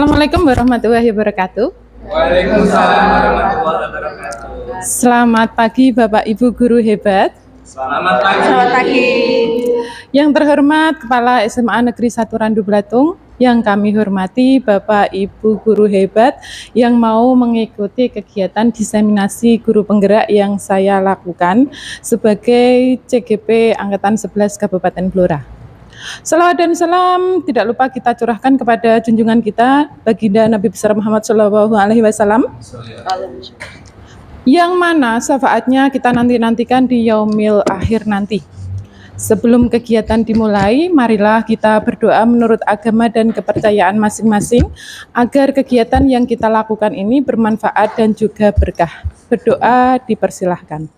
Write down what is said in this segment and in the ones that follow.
Assalamualaikum warahmatullahi wabarakatuh. Waalaikumsalam warahmatullahi wabarakatuh. Selamat pagi Bapak Ibu guru hebat. Selamat pagi. Selamat pagi. Yang terhormat Kepala SMA Negeri 1 Randu Blatung, yang kami hormati Bapak Ibu guru hebat yang mau mengikuti kegiatan diseminasi guru penggerak yang saya lakukan sebagai CGP Angkatan 11 Kabupaten Blora. Salawat dan salam tidak lupa kita curahkan kepada junjungan kita Baginda Nabi besar Muhammad SAW, yang mana syafaatnya kita nantikan di yaumil akhir nanti. Sebelum kegiatan dimulai, marilah kita berdoa menurut agama dan kepercayaan masing-masing agar kegiatan yang kita lakukan ini bermanfaat dan juga berkah. Berdoa dipersilahkan.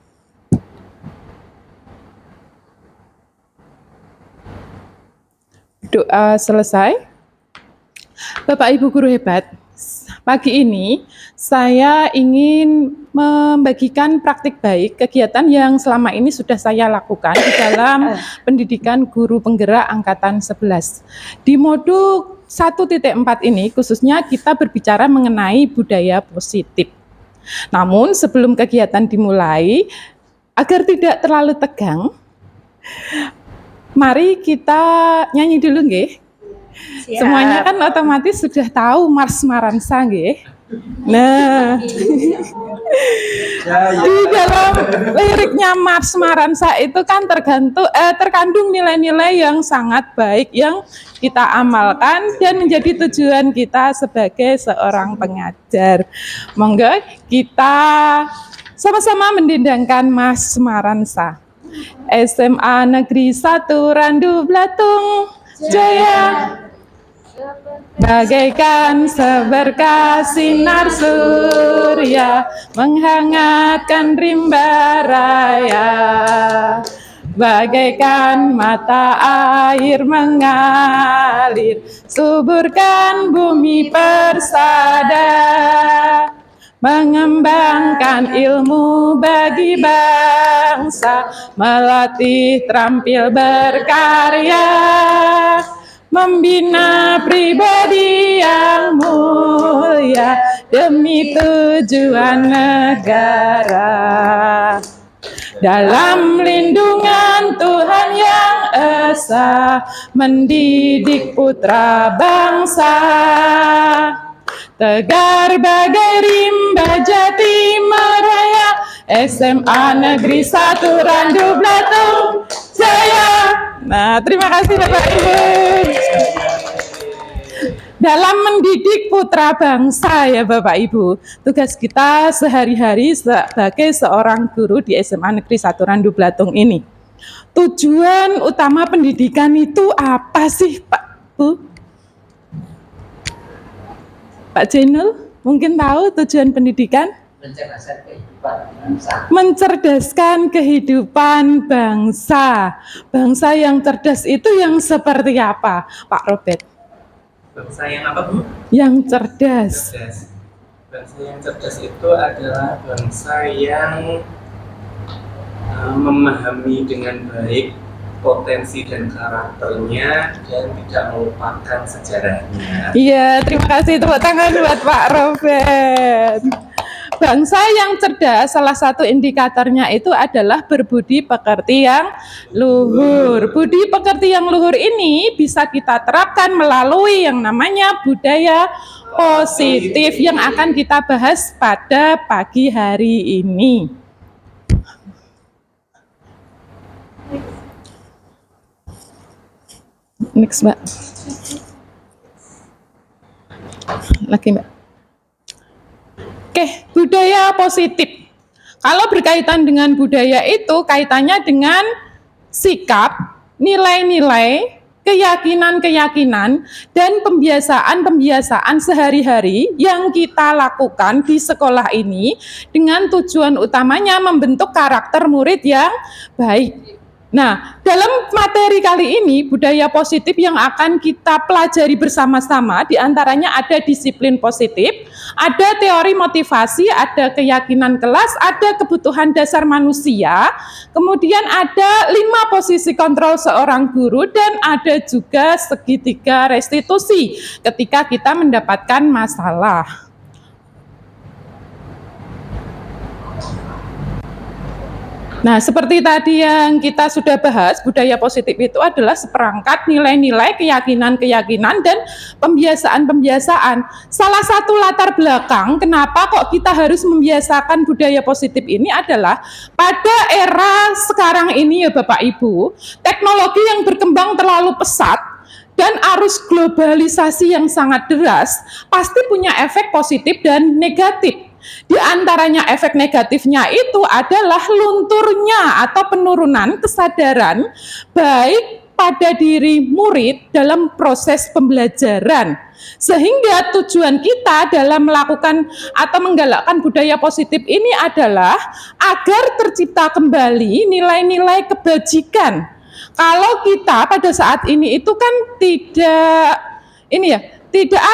Doa selesai. Bapak Ibu guru hebat, pagi ini saya ingin membagikan praktik baik kegiatan yang selama ini sudah saya lakukan di dalam pendidikan guru penggerak angkatan 11. Di modul 1.4 ini khususnya kita berbicara mengenai budaya positif. Namun sebelum kegiatan dimulai, agar tidak terlalu tegang, mari kita nyanyi dulu nggih. Semuanya kan otomatis sudah tahu Mars Maransa nggih. Nah, di dalam liriknya Mars Maransa itu kan terkandung nilai-nilai yang sangat baik yang kita amalkan dan menjadi tujuan kita sebagai seorang pengajar. Monggo kita sama-sama mendendangkan Mars Maransa. SMA Negeri 1 Randu Blatung Jaya, bagaikan seberkas sinar surya menghangatkan rimba raya, bagaikan mata air mengalir suburkan bumi persada, mengembangkan ilmu bagi bangsa, melatih terampil berkarya, membina pribadi yang mulia demi tujuan negara. Dalam lindungan Tuhan yang esa, mendidik putra bangsa, tegar bagai rimba jati meraya, SMA Negeri 1 Randu Blatung Jaya. Nah, terima kasih Bapak Ibu. Dalam mendidik putra bangsa ya Bapak Ibu, tugas kita sehari-hari sebagai seorang guru di SMA Negeri 1 Randu Blatung ini. Tujuan utama pendidikan itu apa sih Pak Bu? Pak Jenul, mungkin tahu tujuan pendidikan? Mencerdaskan kehidupan bangsa. Mencerdaskan kehidupan bangsa. Bangsa yang cerdas itu yang seperti apa, Pak Robert? Bangsa yang apa, Bu? Yang cerdas. Bangsa yang cerdas itu adalah bangsa yang memahami dengan baik potensi dan karakternya dan tidak melupakan sejarahnya. Iya, terima kasih tepuk tangan buat Pak Robert. Bangsa yang cerdas, salah satu indikatornya itu adalah berbudi pekerti yang luhur. Budi pekerti yang luhur ini bisa kita terapkan melalui yang namanya budaya positif yang akan kita bahas pada pagi hari ini. Next, Mbak. Lagi, Mbak. Oke, budaya positif. Kalau berkaitan dengan budaya itu, kaitannya dengan sikap, nilai-nilai, keyakinan-keyakinan, dan pembiasaan-pembiasaan sehari-hari yang kita lakukan di sekolah ini dengan tujuan utamanya membentuk karakter murid yang baik. Nah, dalam materi kali ini, budaya positif yang akan kita pelajari bersama-sama, diantaranya ada disiplin positif, ada teori motivasi, ada keyakinan kelas, ada kebutuhan dasar manusia, kemudian ada 5 posisi kontrol seorang guru, dan ada juga segitiga restitusi ketika kita mendapatkan masalah. Nah, seperti tadi yang kita sudah bahas, budaya positif itu adalah seperangkat nilai-nilai, keyakinan-keyakinan, dan pembiasaan-pembiasaan. Salah satu latar belakang kenapa kok kita harus membiasakan budaya positif ini adalah pada era sekarang ini ya Bapak Ibu, teknologi yang berkembang terlalu pesat dan arus globalisasi yang sangat deras pasti punya efek positif dan negatif. Di antaranya efek negatifnya itu adalah lunturnya atau penurunan kesadaran baik pada diri murid dalam proses pembelajaran. Sehingga tujuan kita dalam melakukan atau menggalakkan budaya positif ini adalah agar tercipta kembali nilai-nilai kebajikan. Kalau kita pada saat ini itu kan tidak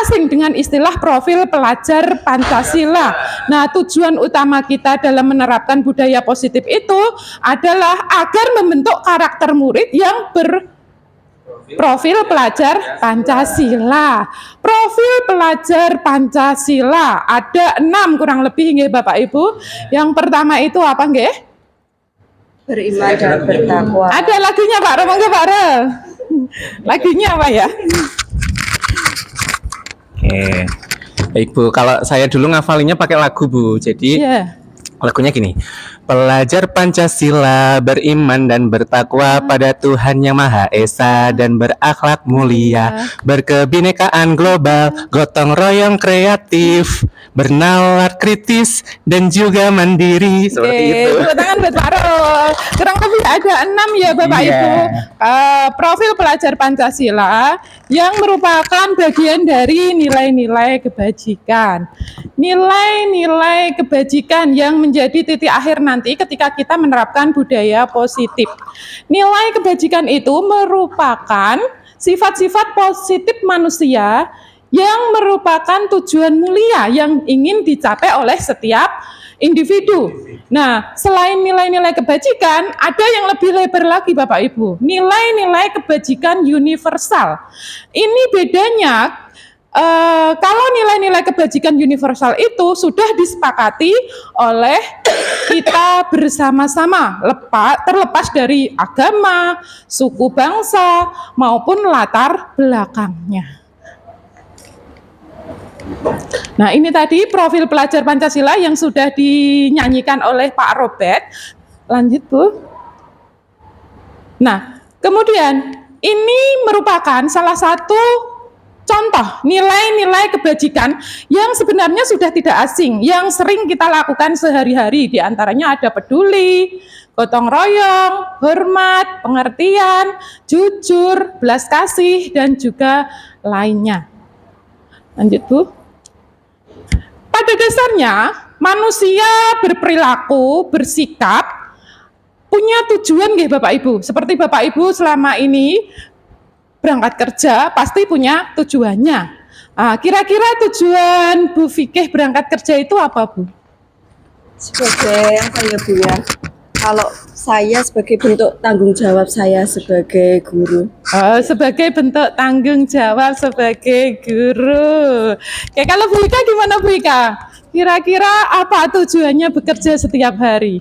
asing dengan istilah profil pelajar Pancasila. Nah, tujuan utama kita dalam menerapkan budaya positif itu adalah agar membentuk karakter murid yang berprofil pelajar Pancasila. Profil pelajar Pancasila ada 6 kurang lebih nggih Bapak Ibu. Yang pertama itu apa nggih? Beriman dan bertakwa. Ada lagunya Pak Romo nggih Pak Re? Lagunya apa ya? Oke. Baik Bu, kalau saya dulu ngafalinnya pakai lagu Bu. Jadi lagunya gini. Pelajar Pancasila beriman dan bertakwa pada Tuhan Yang Maha Esa dan berakhlak mulia, berkebinekaan global, gotong royong kreatif, bernalar kritis dan juga mandiri. Seperti itu. Tepuk tangan buat Pak Ro. Kurang lebih ada 6 ya Bapak Ibu. Profil pelajar Pancasila yang merupakan bagian dari nilai-nilai kebajikan. Nilai-nilai kebajikan yang menjadi titik akhir nanti ketika kita menerapkan budaya positif. Nilai kebajikan itu merupakan sifat-sifat positif manusia yang merupakan tujuan mulia yang ingin dicapai oleh setiap individu. Nah, selain nilai-nilai kebajikan, ada yang lebih lebar lagi Bapak Ibu, nilai-nilai kebajikan universal. Ini bedanya kalau nilai-nilai kebajikan universal itu sudah disepakati oleh kita bersama-sama, terlepas dari agama, suku bangsa, maupun latar belakangnya. Nah, ini tadi profil pelajar Pancasila yang sudah dinyanyikan oleh Pak Robert. Lanjut, Bu. Nah, kemudian ini merupakan salah satu contoh nilai-nilai kebajikan yang sebenarnya sudah tidak asing, yang sering kita lakukan sehari-hari. Di antaranya ada peduli, gotong royong, hormat, pengertian, jujur, belas kasih, dan juga lainnya. Lanjut, Bu. Pada dasarnya, manusia berperilaku, bersikap, punya tujuan nggih Bapak Ibu. Seperti Bapak Ibu selama ini berangkat kerja pasti punya tujuannya. Kira-kira tujuan Bu Fikih berangkat kerja itu apa, Bu? Sebagai apa ya Bu ya? Kalau saya sebagai bentuk tanggung jawab saya sebagai guru. Sebagai bentuk tanggung jawab sebagai guru. Oke, kalau Bu Ika gimana Bu Ika? Kira-kira apa tujuannya bekerja setiap hari?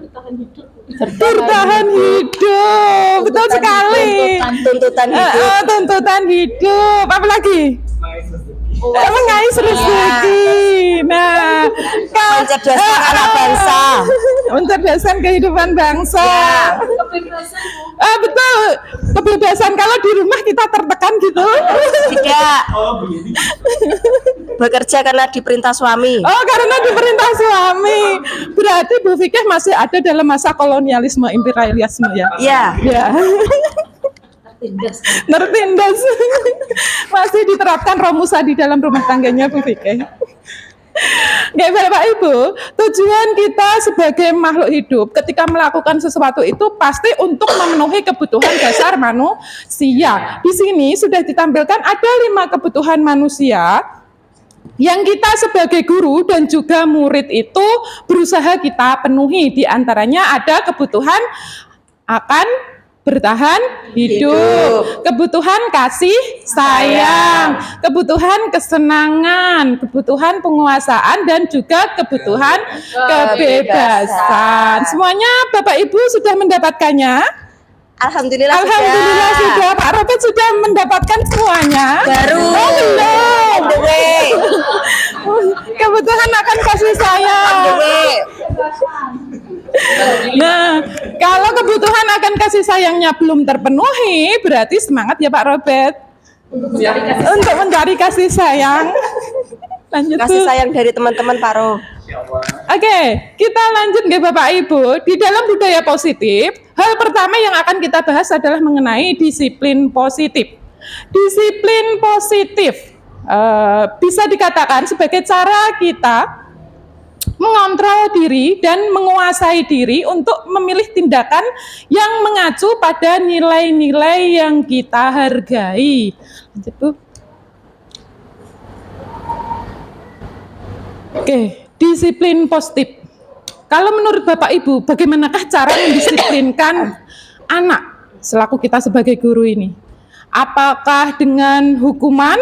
Bertahan hidup. Betul sekali. Tuntutan hidup. Tuntutan hidup. Apa lagi? Mengais rezeki. Nah, mencerdaskan anak bangsa. Mencerdaskan kehidupan bangsa. Betul. Kebebasan kalau di rumah kita tertekan gitu. Tidak. Bekerja karena diperintah suami. Karena diperintah suami. Berarti Bu Fikih masih ada dalam masa kolonialisme, imperialisme ya? Iya. Ya. Tertindas. Masih diterapkan Romusa di dalam rumah tangganya Bu Fikih. Oke, Bapak Ibu, tujuan kita sebagai makhluk hidup ketika melakukan sesuatu itu pasti untuk memenuhi kebutuhan dasar manusia. Di sini sudah ditampilkan ada 5 kebutuhan manusia yang kita sebagai guru dan juga murid itu berusaha kita penuhi. Di antaranya ada kebutuhan akan bertahan hidup, kebutuhan kasih sayang, kebutuhan kesenangan, kebutuhan penguasaan, dan juga kebutuhan kebebasan. Semuanya Bapak Ibu sudah mendapatkannya? Alhamdulillah sudah. Pak Robert sudah mendapatkan semuanya. Baru. Oh, belum. On the way. Kebutuhan akan kasih sayang. On the way. Nah, kalau kebutuhan akan kasih sayangnya belum terpenuhi, berarti semangat ya Pak Robert untuk mencari kasih sayang. Lanjut, Kasih Bu. sayang dari teman-teman Paro. Oke, kita lanjut ke Bapak Ibu. Di dalam budaya positif, hal pertama yang akan kita bahas adalah mengenai disiplin positif. Disiplin positif bisa dikatakan sebagai cara kita mengontrol diri dan menguasai diri untuk memilih tindakan yang mengacu pada nilai-nilai yang kita hargai. Lanjut, Bu. Oke, disiplin positif. Kalau menurut Bapak Ibu, bagaimanakah cara mendisiplinkan anak selaku kita sebagai guru ini? Apakah dengan hukuman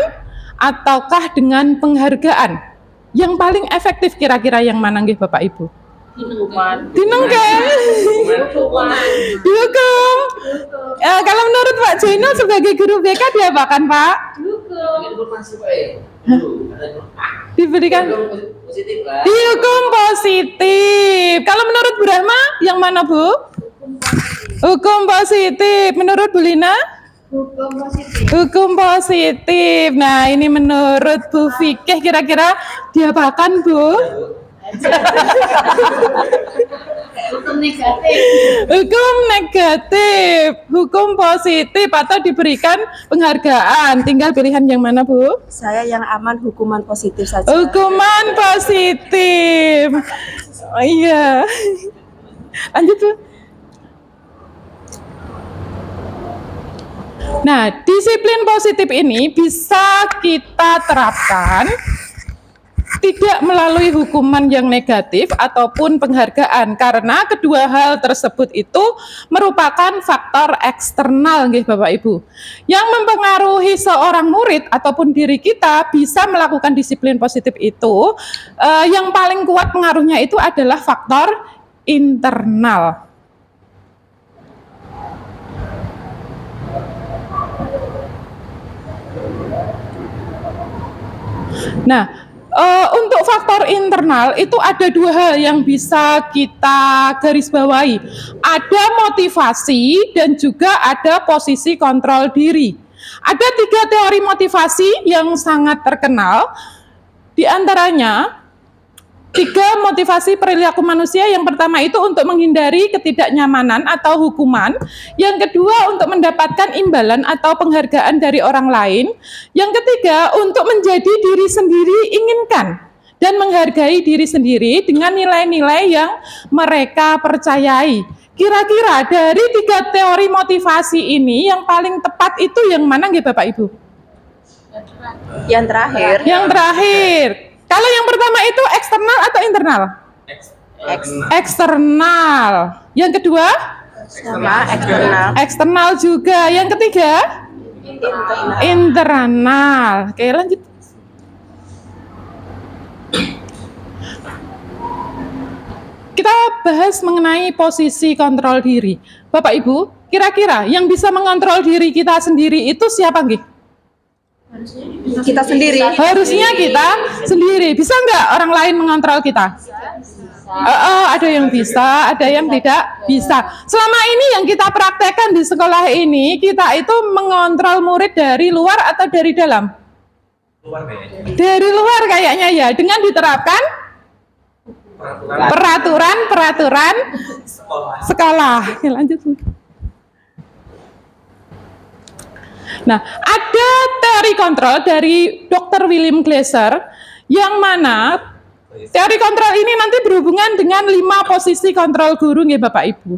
ataukah dengan penghargaan? Yang paling efektif kira-kira yang mana nggih Bapak Ibu? Dinengke. Dihukum. Kalau menurut Pak Jainal sebagai guru BK diapakan Pak? Diberikan dihukum positif. Kalau menurut Bu Rahma yang mana Bu? Hukum positif. Menurut Bu Lina? Hukum positif. Nah, ini menurut Bu Fikih kira-kira diapakan, Bu? Hukum negatif. Hukum negatif. Hukum positif atau diberikan penghargaan. Tinggal pilihan yang mana, Bu? Saya yang aman hukuman positif saja. Hukuman positif. Oh, iya. Lanjut, Bu. Nah, disiplin positif ini bisa kita terapkan tidak melalui hukuman yang negatif ataupun penghargaan, karena kedua hal tersebut itu merupakan faktor eksternal nggih Bapak Ibu yang mempengaruhi seorang murid ataupun diri kita bisa melakukan disiplin positif itu. Yang paling kuat pengaruhnya itu adalah faktor internal. Nah, untuk faktor internal itu ada 2 hal yang bisa kita garis bawahi. Ada motivasi dan juga ada posisi kontrol diri. Ada 3 teori motivasi yang sangat terkenal. Di antaranya 3 motivasi perilaku manusia. Yang pertama itu untuk menghindari ketidaknyamanan atau hukuman. Yang kedua untuk mendapatkan imbalan atau penghargaan dari orang lain. Yang ketiga untuk menjadi diri sendiri inginkan dan menghargai diri sendiri dengan nilai-nilai yang mereka percayai. Kira-kira dari 3 teori motivasi ini yang paling tepat itu yang mana nggih Bapak Ibu? Yang terakhir. Yang terakhir. Kalau yang pertama itu eksternal atau internal? Eksternal. Yang kedua? Sama eksternal. Eksternal juga. Yang ketiga? Internal. Oke, lanjut. Kita bahas mengenai posisi kontrol diri. Bapak Ibu, kira-kira yang bisa mengontrol diri kita sendiri itu siapa nggih? Kita sendiri. Harusnya kita sendiri. Bisa nggak orang lain mengontrol kita? Ada yang bisa, ada yang tidak bisa. Selama ini yang kita praktekkan di sekolah ini, kita itu mengontrol murid dari luar atau dari dalam? Dari luar kayaknya ya, dengan diterapkan peraturan sekolah. Oke, lanjut. Nah, ada teori kontrol dari Dr. William Glasser yang mana Teori kontrol ini nanti berhubungan dengan 5 posisi kontrol guru nggih Bapak Ibu.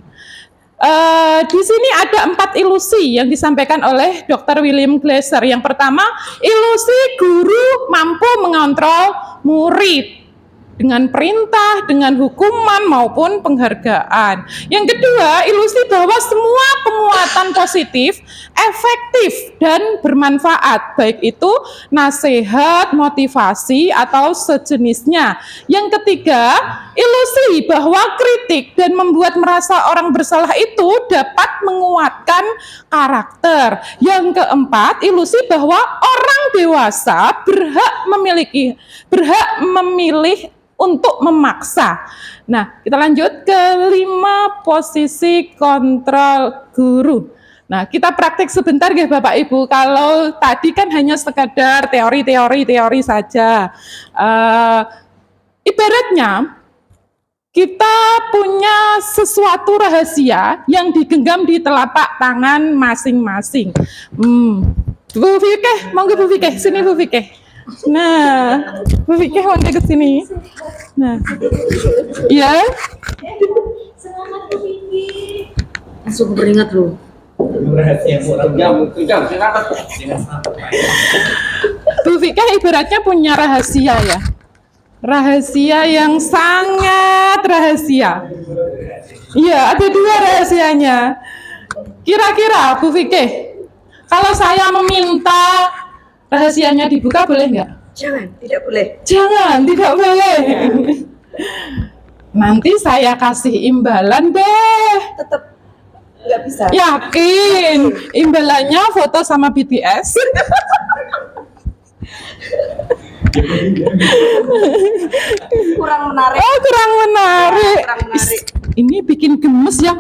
Di sini ada 4 ilusi yang disampaikan oleh Dr. William Glasser. Yang pertama, ilusi guru mampu mengontrol murid dengan perintah, dengan hukuman maupun penghargaan. Yang kedua, ilusi bahwa semua penguatan positif efektif dan bermanfaat, baik itu nasihat, motivasi, atau sejenisnya. Yang ketiga, ilusi bahwa kritik dan membuat merasa orang bersalah itu dapat menguatkan karakter. Yang keempat, ilusi bahwa orang dewasa berhak memilih untuk memaksa. Nah, kita lanjut ke 5 posisi kontrol guru. Nah, kita praktik sebentar ya Bapak Ibu. Kalau tadi kan hanya sekadar teori saja. Ibaratnya kita punya sesuatu rahasia yang digenggam di telapak tangan masing-masing. Bu Fikih, monggo Bu Fikih, sini Bu Fikih. Nah, Bu Fikih monggo ke sini. Nah, ya. Semangat Bu Vicky. Langsung beringat loh. Bu Fikih ibaratnya punya rahasia ya. Rahasia yang sangat rahasia. Iya, ada 2 rahasianya. Kira-kira Bu Fikih, kalau saya meminta rahasianya dibuka boleh nggak? Jangan, tidak boleh. Jangan, tidak boleh. Nanti saya kasih imbalan deh. Tetap nggak bisa. Yakin? Imbalannya foto sama BTS. Kurang menarik. Oh, kurang menarik. Kurang menarik. Ini bikin gemes ya.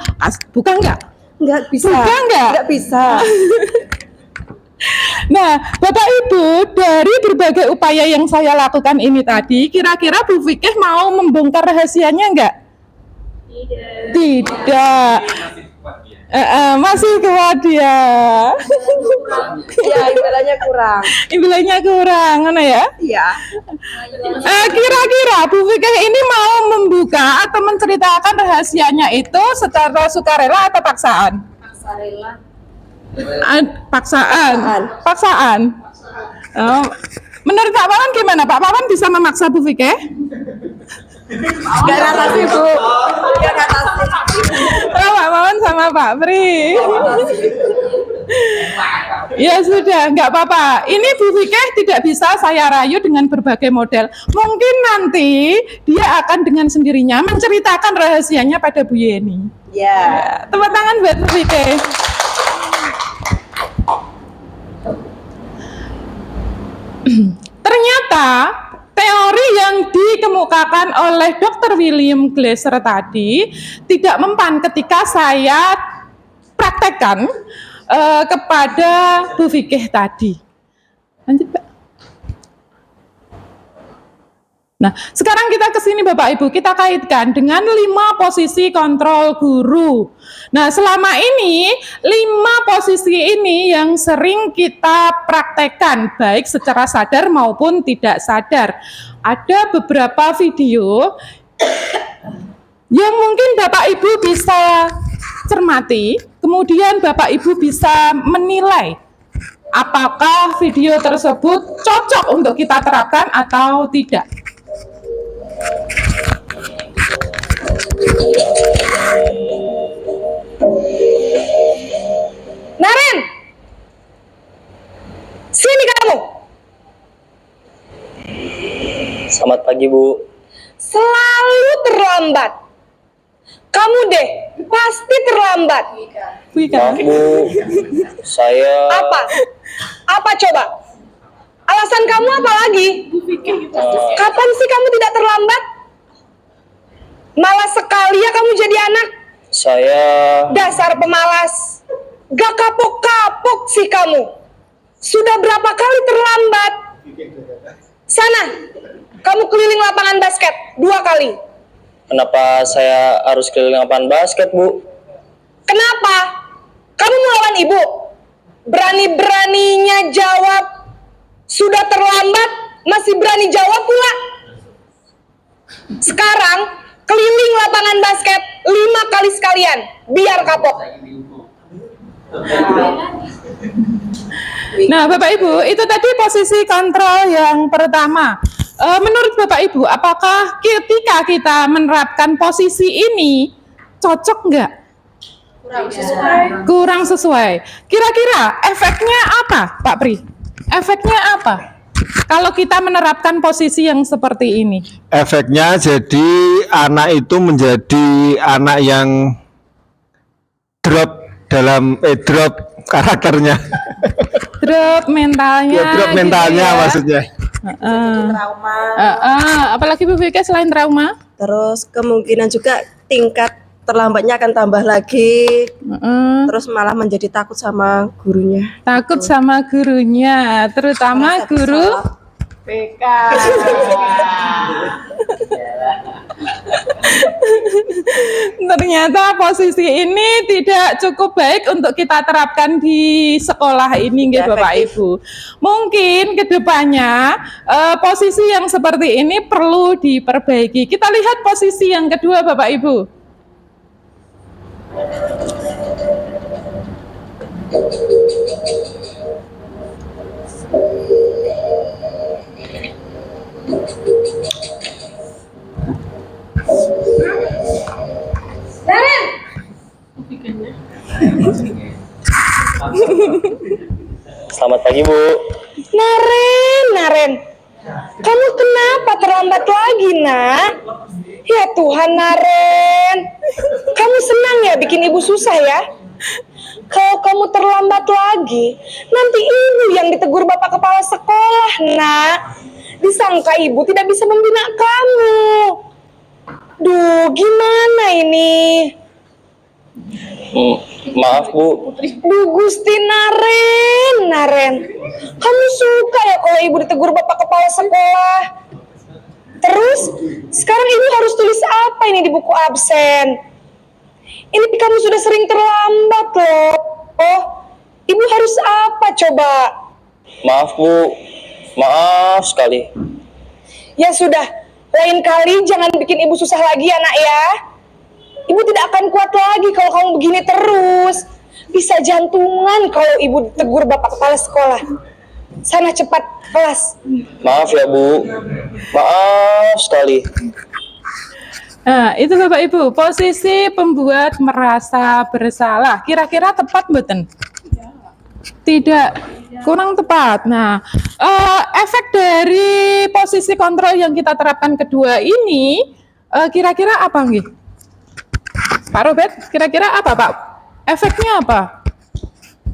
Buka nggak? Nggak bisa. Buka nggak? Nggak bisa. Nah, Bapak Ibu, dari berbagai upaya yang saya lakukan ini tadi, kira-kira Bu Fikih mau membongkar rahasianya enggak? Tidak. Masih kuat dia. Ya, imbalannya kurang. Imbalannya kurang, mana ya? Iya. Kira-kira Bu Fikih ini mau membuka atau menceritakan rahasianya itu secara sukarela atau paksaan? Paksarela. Paksaan. Oh, menurut Pak Wawan gimana? Pak Wawan bisa memaksa Bu Fikih? Gak ngatasi Bu. Gak ngatasi. Oh, Pak Wawan sama Pak Pri. Ya sudah, nggak apa-apa. Ini Bu Fikih tidak bisa saya rayu dengan berbagai model. Mungkin nanti dia akan dengan sendirinya menceritakan rahasianya pada Bu Yeni. Ya. Tepuk tangan buat Bu Fikih. Ternyata teori yang dikemukakan oleh Dr. William Glasser tadi tidak mempan ketika saya praktekkan kepada Bu Fikih tadi. Lanjut, Pak. Nah, sekarang kita ke sini Bapak Ibu, kita kaitkan dengan 5 posisi kontrol guru. Nah, selama ini 5 posisi ini yang sering kita praktekkan, baik secara sadar maupun tidak sadar. Ada beberapa video yang mungkin Bapak Ibu bisa cermati, kemudian Bapak Ibu bisa menilai apakah video tersebut cocok untuk kita terapkan atau tidak. Naren, sini kamu. Selamat pagi, Bu. Selalu terlambat. Kamu deh, pasti terlambat. Maaf, Bu. Saya... Apa? Apa coba? Alasan kamu apa lagi? Kapan sih kamu tidak terlambat? Malas sekali ya kamu jadi anak. Saya... Dasar pemalas. Gak kapok-kapok sih kamu. Sudah berapa kali terlambat? Sana, kamu keliling lapangan basket 2 kali. Kenapa saya harus keliling lapangan basket, Bu? Kenapa? Kamu melawan ibu? Berani-beraninya jawab. Sudah terlambat, masih berani jawab pula. Sekarang keliling lapangan basket 5 kali sekalian, biar kapok. Nah, Bapak Ibu, itu tadi posisi kontrol yang pertama. Menurut Bapak Ibu, apakah ketika kita menerapkan posisi ini cocok nggak? Kurang sesuai. Kira-kira efeknya apa, Pak Pri? Efeknya apa? Kalau kita menerapkan posisi yang seperti ini. Efeknya jadi anak itu menjadi anak yang drop karakternya. Drop mentalnya. Ya, drop mentalnya gitu ya. maksudnya. Trauma. Apalagi Bu Vika selain trauma? Terus kemungkinan juga tingkat terlambatnya akan tambah lagi. Terus malah menjadi takut sama gurunya. Takut sama gurunya, terutama Merasa guru bersalah. PK. Ternyata posisi ini tidak cukup baik untuk kita terapkan di sekolah ini, nggih Bapak Ibu. Mungkin kedepannya posisi yang seperti ini perlu diperbaiki. Kita lihat posisi yang kedua, Bapak Ibu. Naren! Selamat pagi, Bu. Naren. Kamu kenapa terlambat lagi, Nak? Ya Tuhan, Naren. Kamu senang ya bikin ibu susah ya? Kalau kamu terlambat lagi, nanti ibu yang ditegur bapak kepala sekolah, Nak. Disangka ibu tidak bisa membina kamu. Duh, gimana ini? Maaf, Bu. Duh, Gusti Naren. Kamu suka ya kalau ibu ditegur bapak kepala sekolah? Terus, sekarang ibu harus tulis apa ini di buku absen? Ini kamu sudah sering terlambat loh. Oh, ibu harus apa coba? Maaf, Bu. Maaf sekali. Ya sudah, lain kali jangan bikin ibu susah lagi ya, Nak ya. Ibu tidak akan kuat lagi kalau kamu begini terus. Bisa jantungan kalau ibu ditegur bapak kepala sekolah. Sana cepat kelas. Maaf ya, Bu. Maaf sekali. Nah, itu Bapak Ibu, posisi pembuat merasa bersalah. Kira-kira tepat mboten? Tidak, kurang tepat. Nah, efek dari posisi kontrol yang kita terapkan kedua ini, kira-kira apa nggih? Pak Robert, kira-kira apa Pak? Efeknya apa?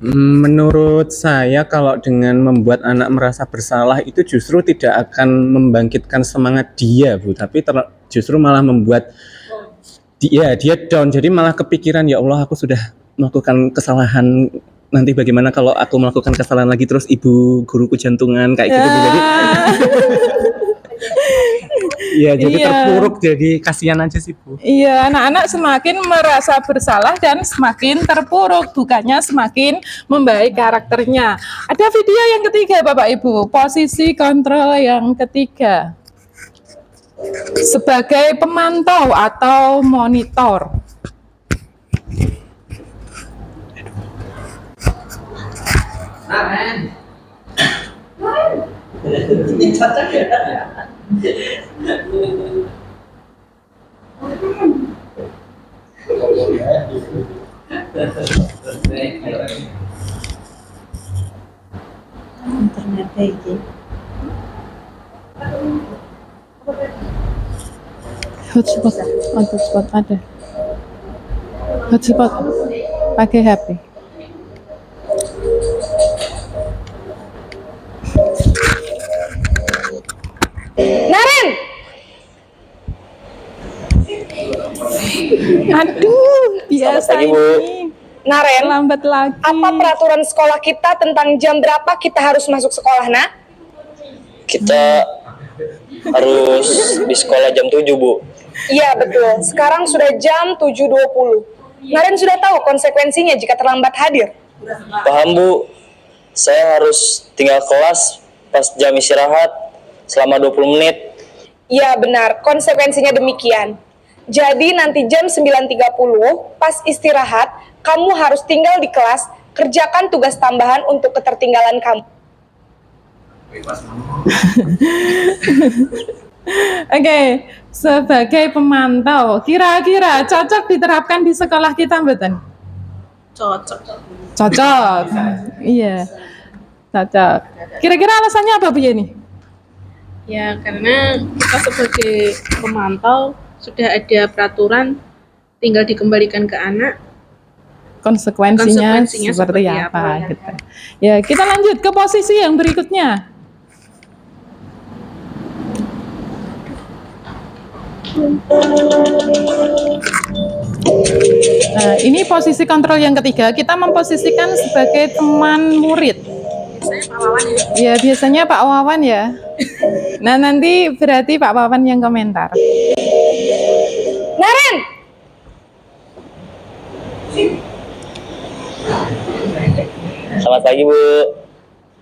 Menurut saya kalau dengan membuat anak merasa bersalah itu justru tidak akan membangkitkan semangat dia, Bu, tapi justru malah membuat dia down. Jadi malah kepikiran, ya Allah, aku sudah melakukan kesalahan, nanti bagaimana kalau aku melakukan kesalahan lagi terus ibu guruku jantungan kayak gitu. Jadi ya jadi terpuruk, jadi kasihan aja sih, Bu. Iya, anak-anak semakin merasa bersalah dan semakin terpuruk, bukannya semakin membaik karakternya. Ada video yang ketiga Bapak Ibu, posisi kontrol yang ketiga. Sebagai pemantau atau monitor. Naren. Ini cocok ya? Ternyata ini. Hotspot ada. Hotspot pakai HP. Naren! Aduh, biasa Selamat pagi, Bu. ini. Naren, Lambat lagi. apa peraturan sekolah kita tentang jam berapa kita harus masuk sekolah, Nak? Kita harus di sekolah jam 7, Bu. Iya, betul. Sekarang sudah jam 7.20. Naren sudah tahu konsekuensinya jika terlambat hadir. Paham, Bu. Saya harus tinggal kelas pas jam istirahat selama 20 menit. Ya benar, konsekuensinya demikian. Jadi nanti jam 9.30 pas istirahat, kamu harus tinggal di kelas, kerjakan tugas tambahan untuk ketertinggalan kamu. Oke, sebagai pemantau, kira-kira cocok diterapkan di sekolah kita, mboten? Cocok. Iya. Cocok. Kira-kira alasannya apa Bu Yeni? Ya, karena kita sebagai pemantau sudah ada peraturan, tinggal dikembalikan ke anak. Konsekuensinya seperti apa gitu. Ya, kita lanjut ke posisi yang berikutnya. Nah, ini posisi kontrol yang ketiga. Kita memposisikan sebagai teman murid. Ya, biasanya Pak Wawan ya. Nah, nanti berarti Pak Wawan yang komentar. Naren! Selamat pagi, Bu.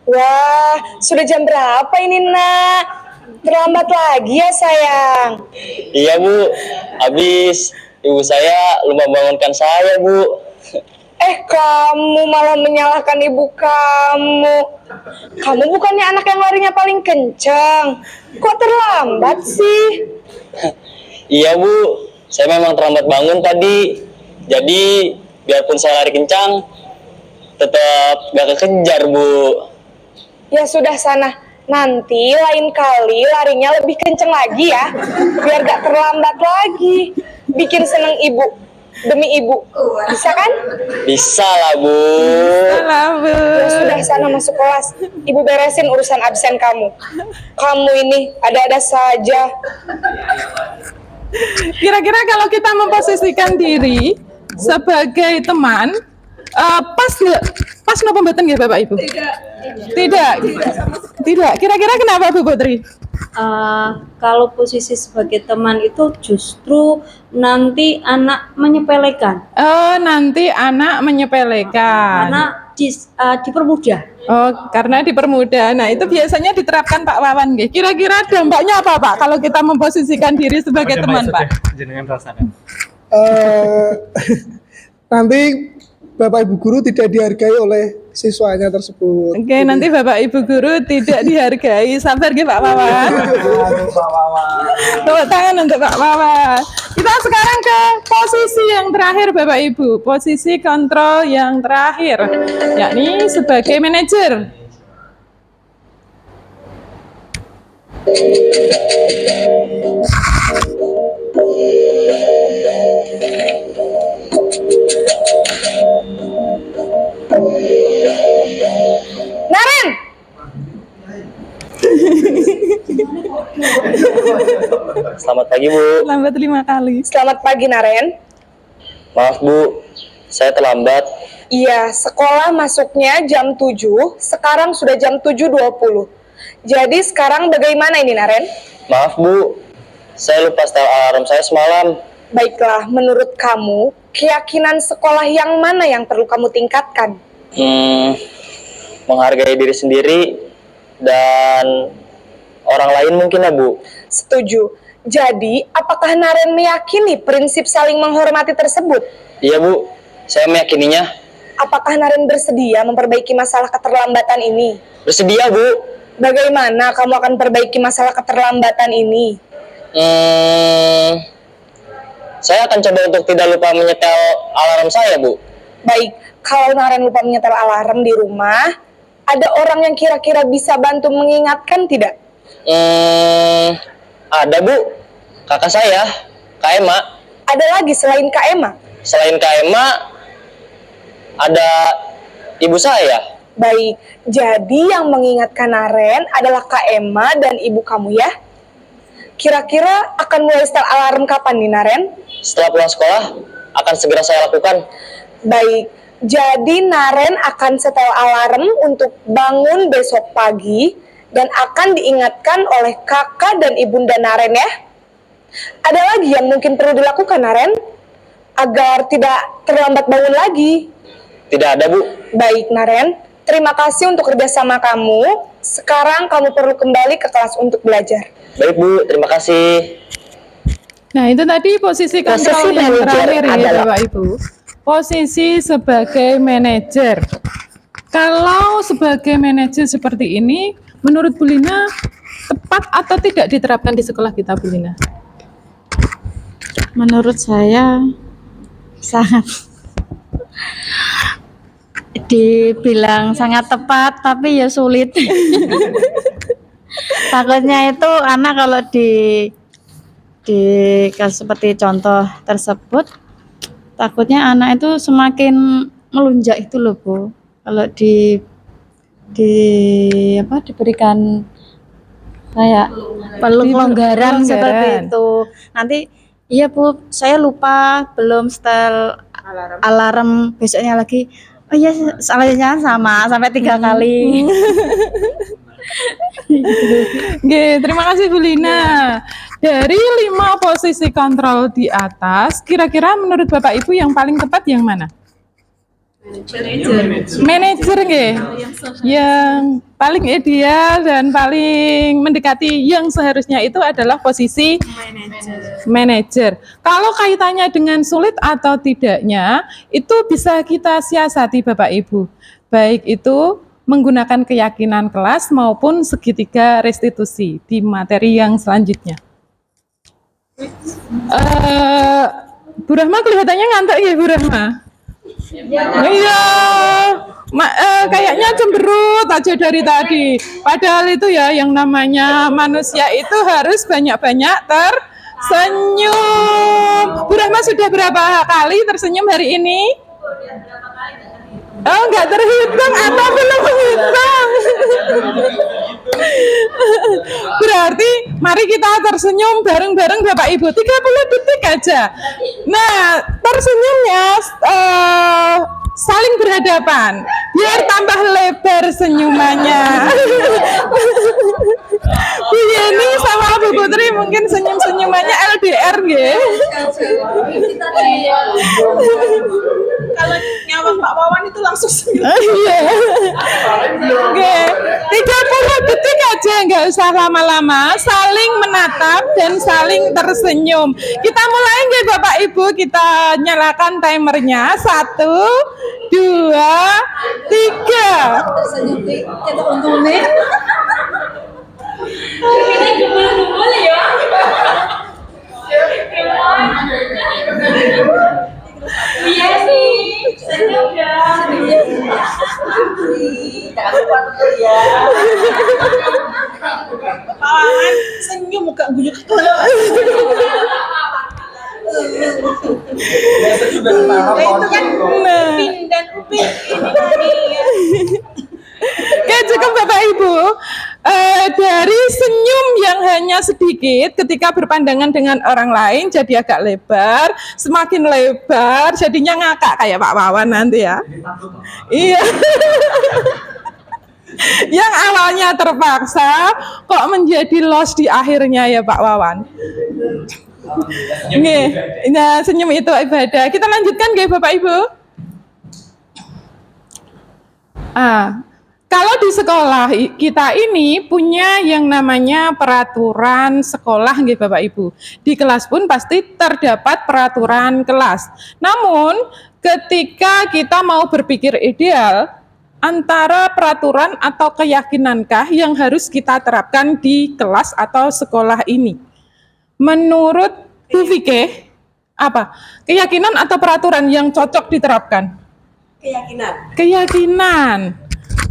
Wah, sudah jam berapa ini, Nak? Terlambat lagi ya, sayang. Iya, Bu. Habis ibu saya lupa bangunkan saya, Bu. Kamu malah menyalahkan ibu kamu. Kamu bukannya anak yang larinya paling kencang. Kok terlambat sih? Iya, Bu. Saya memang terlambat bangun tadi. Jadi, biarpun saya lari kencang, tetap gak kekejar, Bu. Ya sudah sana. Nanti lain kali larinya lebih kenceng lagi ya. Biar gak terlambat lagi. Bikin seneng ibu. Demi ibu. Bisa kan? Bisa lah, Bu. Ya sudah sana masuk kelas. Ibu beresin urusan absen kamu. Kamu ini ada-ada saja. Kira-kira kalau kita memposisikan diri sebagai teman, pas nopo mboten nggih Bapak Ibu? Tidak. Kira-kira kenapa Bu Putri? Kalau posisi sebagai teman itu justru nanti anak menyepelekan. Oh, nanti anak menyepelekan. Karena dipermudah. Oh, karena dipermudah. Nah, itu biasanya diterapkan Pak Wawan nggih. Kira-kira dampaknya apa Pak kalau kita memposisikan diri sebagai teman Pak? Jenengan rasakan. Nanti Bapak Ibu Guru tidak dihargai oleh siswanya tersebut. Oke, nanti Bapak Ibu Guru tidak dihargai. Sabar nggih Pak Wawan. Tepuk tangan untuk Pak Wawan. Kita sekarang ke posisi yang terakhir Bapak Ibu. Posisi kontrol yang terakhir, yakni sebagai manajer. Naren! Selamat pagi, Bu. Lambat 5 kali. Selamat pagi, Naren. Maaf, Bu. Saya terlambat. Iya, sekolah masuknya jam 7, sekarang sudah jam 7.20. Jadi sekarang bagaimana ini, Naren? Maaf, Bu. Saya lupa setel alarm saya semalam. Baiklah, menurut kamu, keyakinan sekolah yang mana yang perlu kamu tingkatkan? Menghargai diri sendiri dan orang lain mungkin ya, Bu. Setuju. Jadi, apakah Naren meyakini prinsip saling menghormati tersebut? Iya, Bu. Saya meyakininya. Apakah Naren bersedia memperbaiki masalah keterlambatan ini? Bersedia, Bu. Bagaimana kamu akan perbaiki masalah keterlambatan ini? Saya akan coba untuk tidak lupa menyetel alarm saya, Bu. Baik, kalau Naren lupa menyetel alarm di rumah, ada orang yang kira-kira bisa bantu mengingatkan tidak? Ada, Bu. Kakak saya, Kak Ema. Ada lagi selain Kak Ema? Selain Kak Ema, ada ibu saya. Baik, jadi yang mengingatkan Naren adalah Kak Ema dan ibu kamu ya? Kira-kira akan mulai setel alarm kapan nih, Naren? Setelah pulang sekolah, akan segera saya lakukan. Baik, jadi Naren akan setel alarm untuk bangun besok pagi dan akan diingatkan oleh kakak dan ibunda Naren ya. Ada lagi yang mungkin perlu dilakukan, Naren? Agar tidak terlambat bangun lagi. Tidak ada, Bu. Baik, Naren. Terima kasih untuk kerjasama kamu. Sekarang kamu perlu kembali ke kelas untuk belajar. Baik Bu, terima kasih. Nah, itu tadi posisi kontrol Posisi yang manajer terakhir ya, adalah- Bapak Ibu. Posisi sebagai manajer. Kalau sebagai manajer seperti ini, menurut Bu Lina, tepat atau tidak diterapkan di sekolah kita, Bu Lina? Menurut saya sangat dibilang sangat tepat, tapi ya sulit. Takutnya itu anak kalau seperti contoh tersebut, takutnya anak itu semakin melunjak itu loh Bu. Kalau diberikan kayak pelonggaran seperti itu. Nanti iya Bu, saya lupa belum setel alarm besoknya lagi. Oh iya, salahnya sama sampai 3 kali. Oke, terima kasih Bu Lina. Dari 5 posisi kontrol di atas, kira-kira menurut Bapak Ibu yang paling tepat yang mana? Manajer nggih. Yang paling ideal dan paling mendekati yang seharusnya itu adalah posisi manajer. Kalau kaitannya dengan sulit atau tidaknya, itu bisa kita siasati Bapak Ibu. Baik itu menggunakan keyakinan kelas maupun segitiga restitusi di materi yang selanjutnya. Bu Rahma kelihatannya ngantuk ya Bu Rahma? Iya, kayaknya cemberut aja dari tadi. Padahal itu ya yang namanya manusia itu harus banyak-banyak tersenyum. Bu Rahma sudah berapa kali tersenyum hari ini? Oh, nggak terhitung atau belum menghitung? Berarti mari kita tersenyum bareng-bareng Bapak Ibu 30 detik aja. Nah, tersenyumnya saling berhadapan biar tambah lebar senyumannya. Bu Yeni sama Bu Putri mungkin senyum-senyumannya LDR nggih. Kalau nyawang Pak Wawan itu langsung senyum. Iya. Oke, 30 detik aja, nggak usah lama-lama, saling menatap dan saling tersenyum. Kita mulai nggih Bapak Ibu, kita nyalakan timernya. 1, 2, 3. Tersenyum kita untungnya. Iya sih. Jangan lupa tuh ya. Pak Wawan senyum muka gujuk kelewat. Biasa juga sama Itu kan Nah. Upin dan Upin ini tadi ya. Oke, cukup Bapak Ibu. Dari senyum yang hanya sedikit ketika berpandangan dengan orang lain jadi agak lebar, semakin lebar jadinya ngakak kayak Pak Wawan nanti ya. Iya. Yang awalnya terpaksa kok menjadi loss di akhirnya ya Pak Wawan. Nggih, nah senyum itu ibadah. Kita lanjutkan nggih Bapak Ibu. Kalau di sekolah kita ini punya yang namanya peraturan sekolah nggih Bapak Ibu. Di kelas pun pasti terdapat peraturan kelas. Namun ketika kita mau berpikir ideal, antara peraturan atau keyakinankah yang harus kita terapkan di kelas atau sekolah ini? Menurut Bu Fikih, apa? Keyakinan atau peraturan yang cocok diterapkan? Keyakinan. Keyakinan.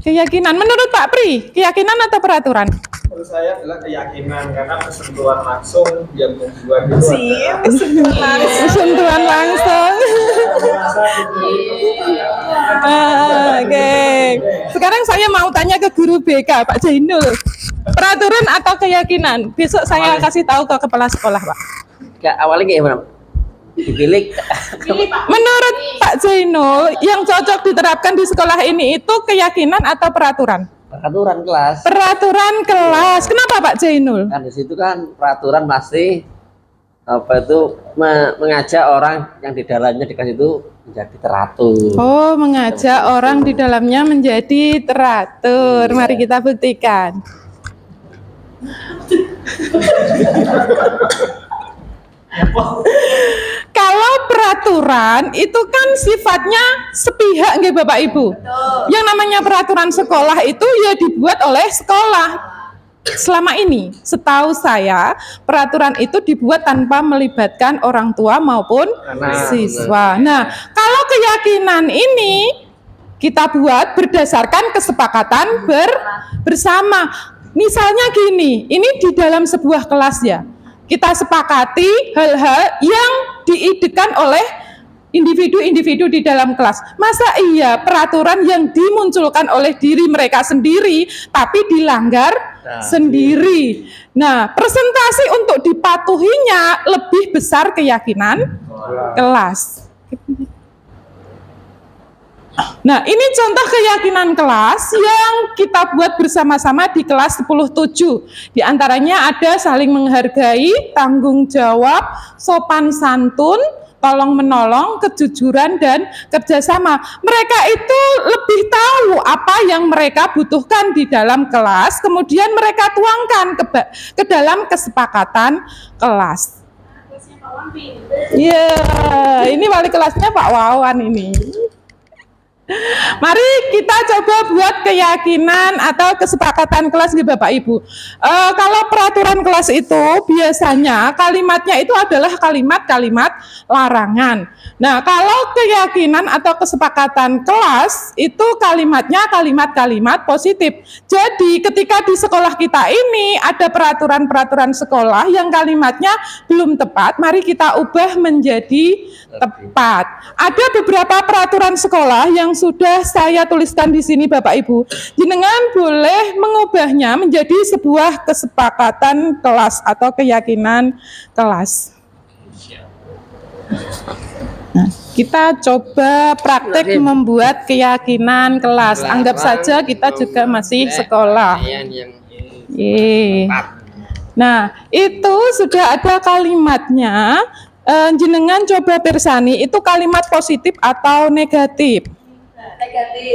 Keyakinan. Menurut Pak Pri, keyakinan atau peraturan? Menurut saya adalah keyakinan karena persentuhan langsung yang membuat itu adalah Sentuhan langsung. Oke. Sekarang saya mau tanya ke guru BK, Pak Jainul. Peraturan atau keyakinan? Besok saya kasih tahu ke kepala sekolah, Pak. Awalnya gimana? Dipilih. Menurut Pak Jainul, yang cocok diterapkan di sekolah ini itu keyakinan atau peraturan? Peraturan kelas. Peraturan kelas. Kenapa Pak Jainul? Kan di situ kan peraturan pasti mengajak orang yang di dalamnya di kelas itu menjadi teratur. Oh, mengajak orang di dalamnya menjadi teratur. Mari kita buktikan. Kalau peraturan itu kan sifatnya sepihak nggih Bapak Ibu. Yang namanya peraturan sekolah itu ya dibuat oleh sekolah. Selama ini, setahu saya, peraturan itu dibuat tanpa melibatkan orang tua maupun siswa. Nah, kalau keyakinan ini kita buat berdasarkan kesepakatan bersama. Misalnya gini, ini di dalam sebuah kelas ya. Kita sepakati hal-hal yang diidekan oleh individu-individu di dalam kelas. Masa iya peraturan yang dimunculkan oleh diri mereka sendiri tapi dilanggar sendiri. Nah, presentasi untuk dipatuhinya lebih besar keyakinan kelas. Nah, ini contoh keyakinan kelas yang kita buat bersama-sama di kelas 10-7. Di antaranya ada saling menghargai, tanggung jawab, sopan santun, tolong menolong, kejujuran, dan kerjasama. Mereka itu lebih tahu apa yang mereka butuhkan di dalam kelas, kemudian mereka tuangkan ke dalam kesepakatan kelas. Iya, ini wali kelasnya Pak Wawan ini. Mari kita coba buat keyakinan atau kesepakatan kelas nih Bapak Ibu. Kalau peraturan kelas itu biasanya kalimatnya itu adalah kalimat-kalimat larangan. Nah, kalau keyakinan atau kesepakatan kelas itu kalimatnya kalimat-kalimat positif. Jadi ketika di sekolah kita ini ada peraturan-peraturan sekolah yang kalimatnya belum tepat, mari kita ubah menjadi tepat. Ada beberapa peraturan sekolah yang sudah saya tuliskan di sini Bapak Ibu. Jenengan boleh mengubahnya menjadi sebuah kesepakatan kelas atau keyakinan kelas. Nah, kita coba praktek membuat keyakinan kelas. Anggap saja kita juga masih sekolah. Nah, itu sudah ada kalimatnya. Jenengan coba persani itu kalimat positif atau negatif.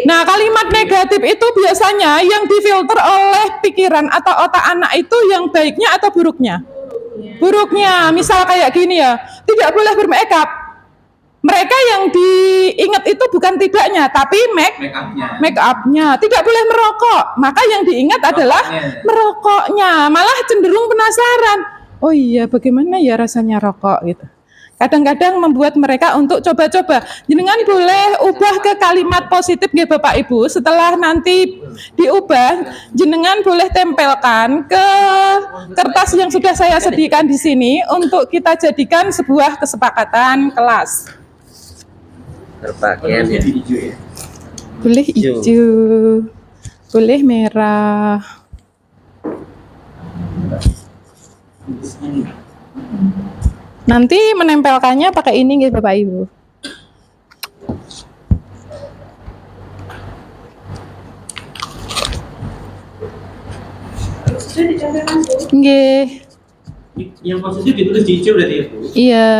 Nah, kalimat negatif itu biasanya yang difilter oleh pikiran atau otak anak itu yang baiknya atau buruknya? Buruknya. Misal kayak gini ya, tidak boleh bermakeup. Mereka yang diingat itu bukan tidaknya, tapi make upnya. Tidak boleh merokok, maka yang diingat adalah merokoknya. Malah cenderung penasaran. Oh iya, bagaimana ya rasanya rokok gitu. Kadang-kadang membuat mereka untuk coba-coba. Jenengan boleh ubah ke kalimat positif ya Bapak Ibu. Setelah nanti diubah, jenengan boleh tempelkan ke kertas yang sudah saya sediakan di sini untuk kita jadikan sebuah kesepakatan kelas. Berpakaian ya. Boleh hijau, boleh merah. Nanti menempelkannya pakai ini gitu Bapak Ibu. Nggih. Yang positif ditulis di hijau berarti ya Bu? Iya.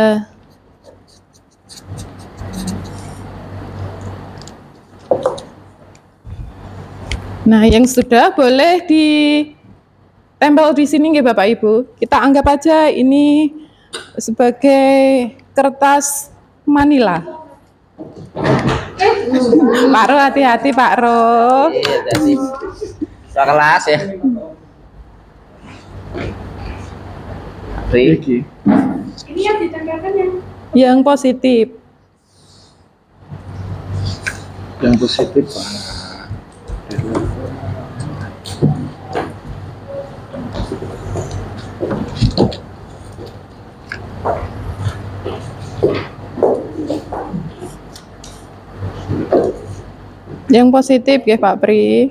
Nah, yang sudah boleh ditempel di sini nggih Bapak Ibu. Kita anggap aja ini sebagai kertas manila. Pak Ro, hati-hati Pak Ro. Iya, tadi kelas ya. Ini yang ditempelkan yang positif. Yang positif Pak. Yang positif ya Pak Pri.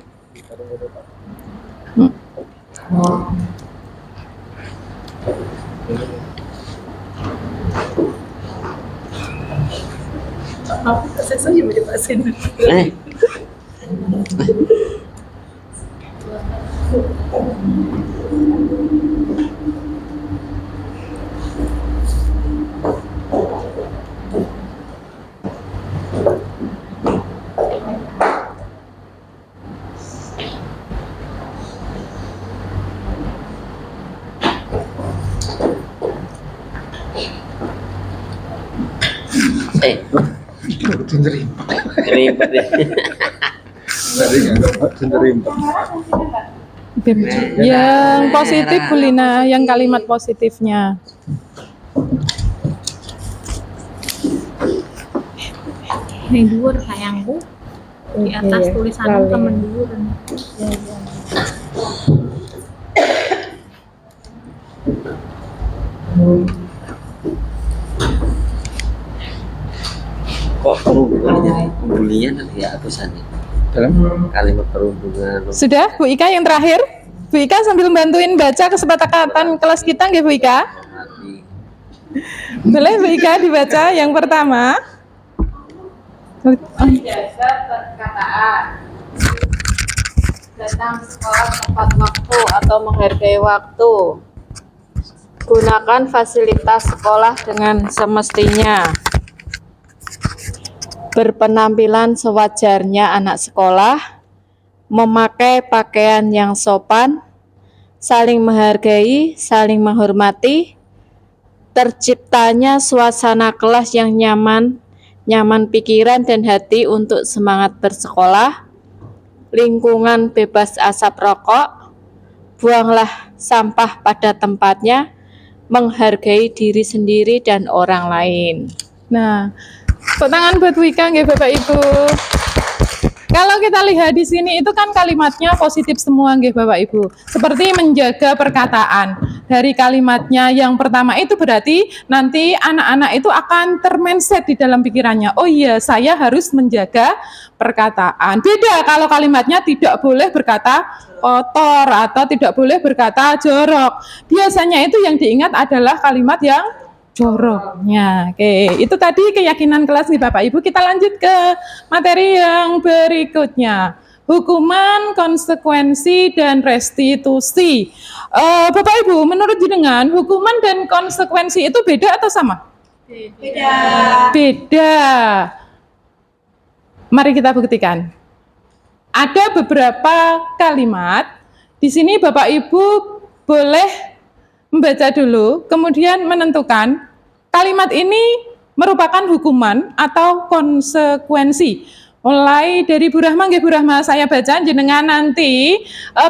Ribet ya. Yang positif Bu Lina, yang kalimat positifnya. Ning dhuwur sayangku. Di atas tulisan temen dhuwur. Kok perhubungan jadi bulian nanti ya tulisannya? Dalam kalimat perhubungan. Sudah Bu Ika yang terakhir. Bu Ika sambil bantuin baca kesepakatan kelas kita nggih Bu Ika? Boleh Bu Ika dibaca yang pertama. Menjaga perkataan. Datang sekolah tepat waktu atau menghargai waktu. Gunakan fasilitas sekolah dengan semestinya. Berpenampilan sewajarnya anak sekolah. Memakai pakaian yang sopan. Saling menghargai, saling menghormati. Terciptanya suasana kelas yang nyaman pikiran dan hati untuk semangat bersekolah. Lingkungan bebas asap rokok. Buanglah sampah pada tempatnya. Menghargai diri sendiri dan orang lain. Nah, tepuk tangan buat Bu Ika nggih Bapak Ibu. Kalau kita lihat di sini itu kan kalimatnya positif semua nggih Bapak Ibu. Seperti menjaga perkataan. Dari kalimatnya yang pertama itu berarti nanti anak-anak itu akan termindset di dalam pikirannya. Oh iya, saya harus menjaga perkataan. Beda kalau kalimatnya tidak boleh berkata kotor atau tidak boleh berkata jorok. Biasanya itu yang diingat adalah kalimat yang joroknya. Oke, itu tadi keyakinan kelas nih Bapak Ibu. Kita lanjut ke materi yang berikutnya. Hukuman, konsekuensi, dan restitusi. Bapak Ibu, menurut jenengan, hukuman dan konsekuensi itu beda atau sama? Beda. Beda. Mari kita buktikan. Ada beberapa kalimat. Di sini Bapak Ibu boleh membaca dulu, kemudian menentukan kalimat ini merupakan hukuman atau konsekuensi. Mulai dari Bu Rahma, nggih Bu Rahma, saya baca, jenengan nanti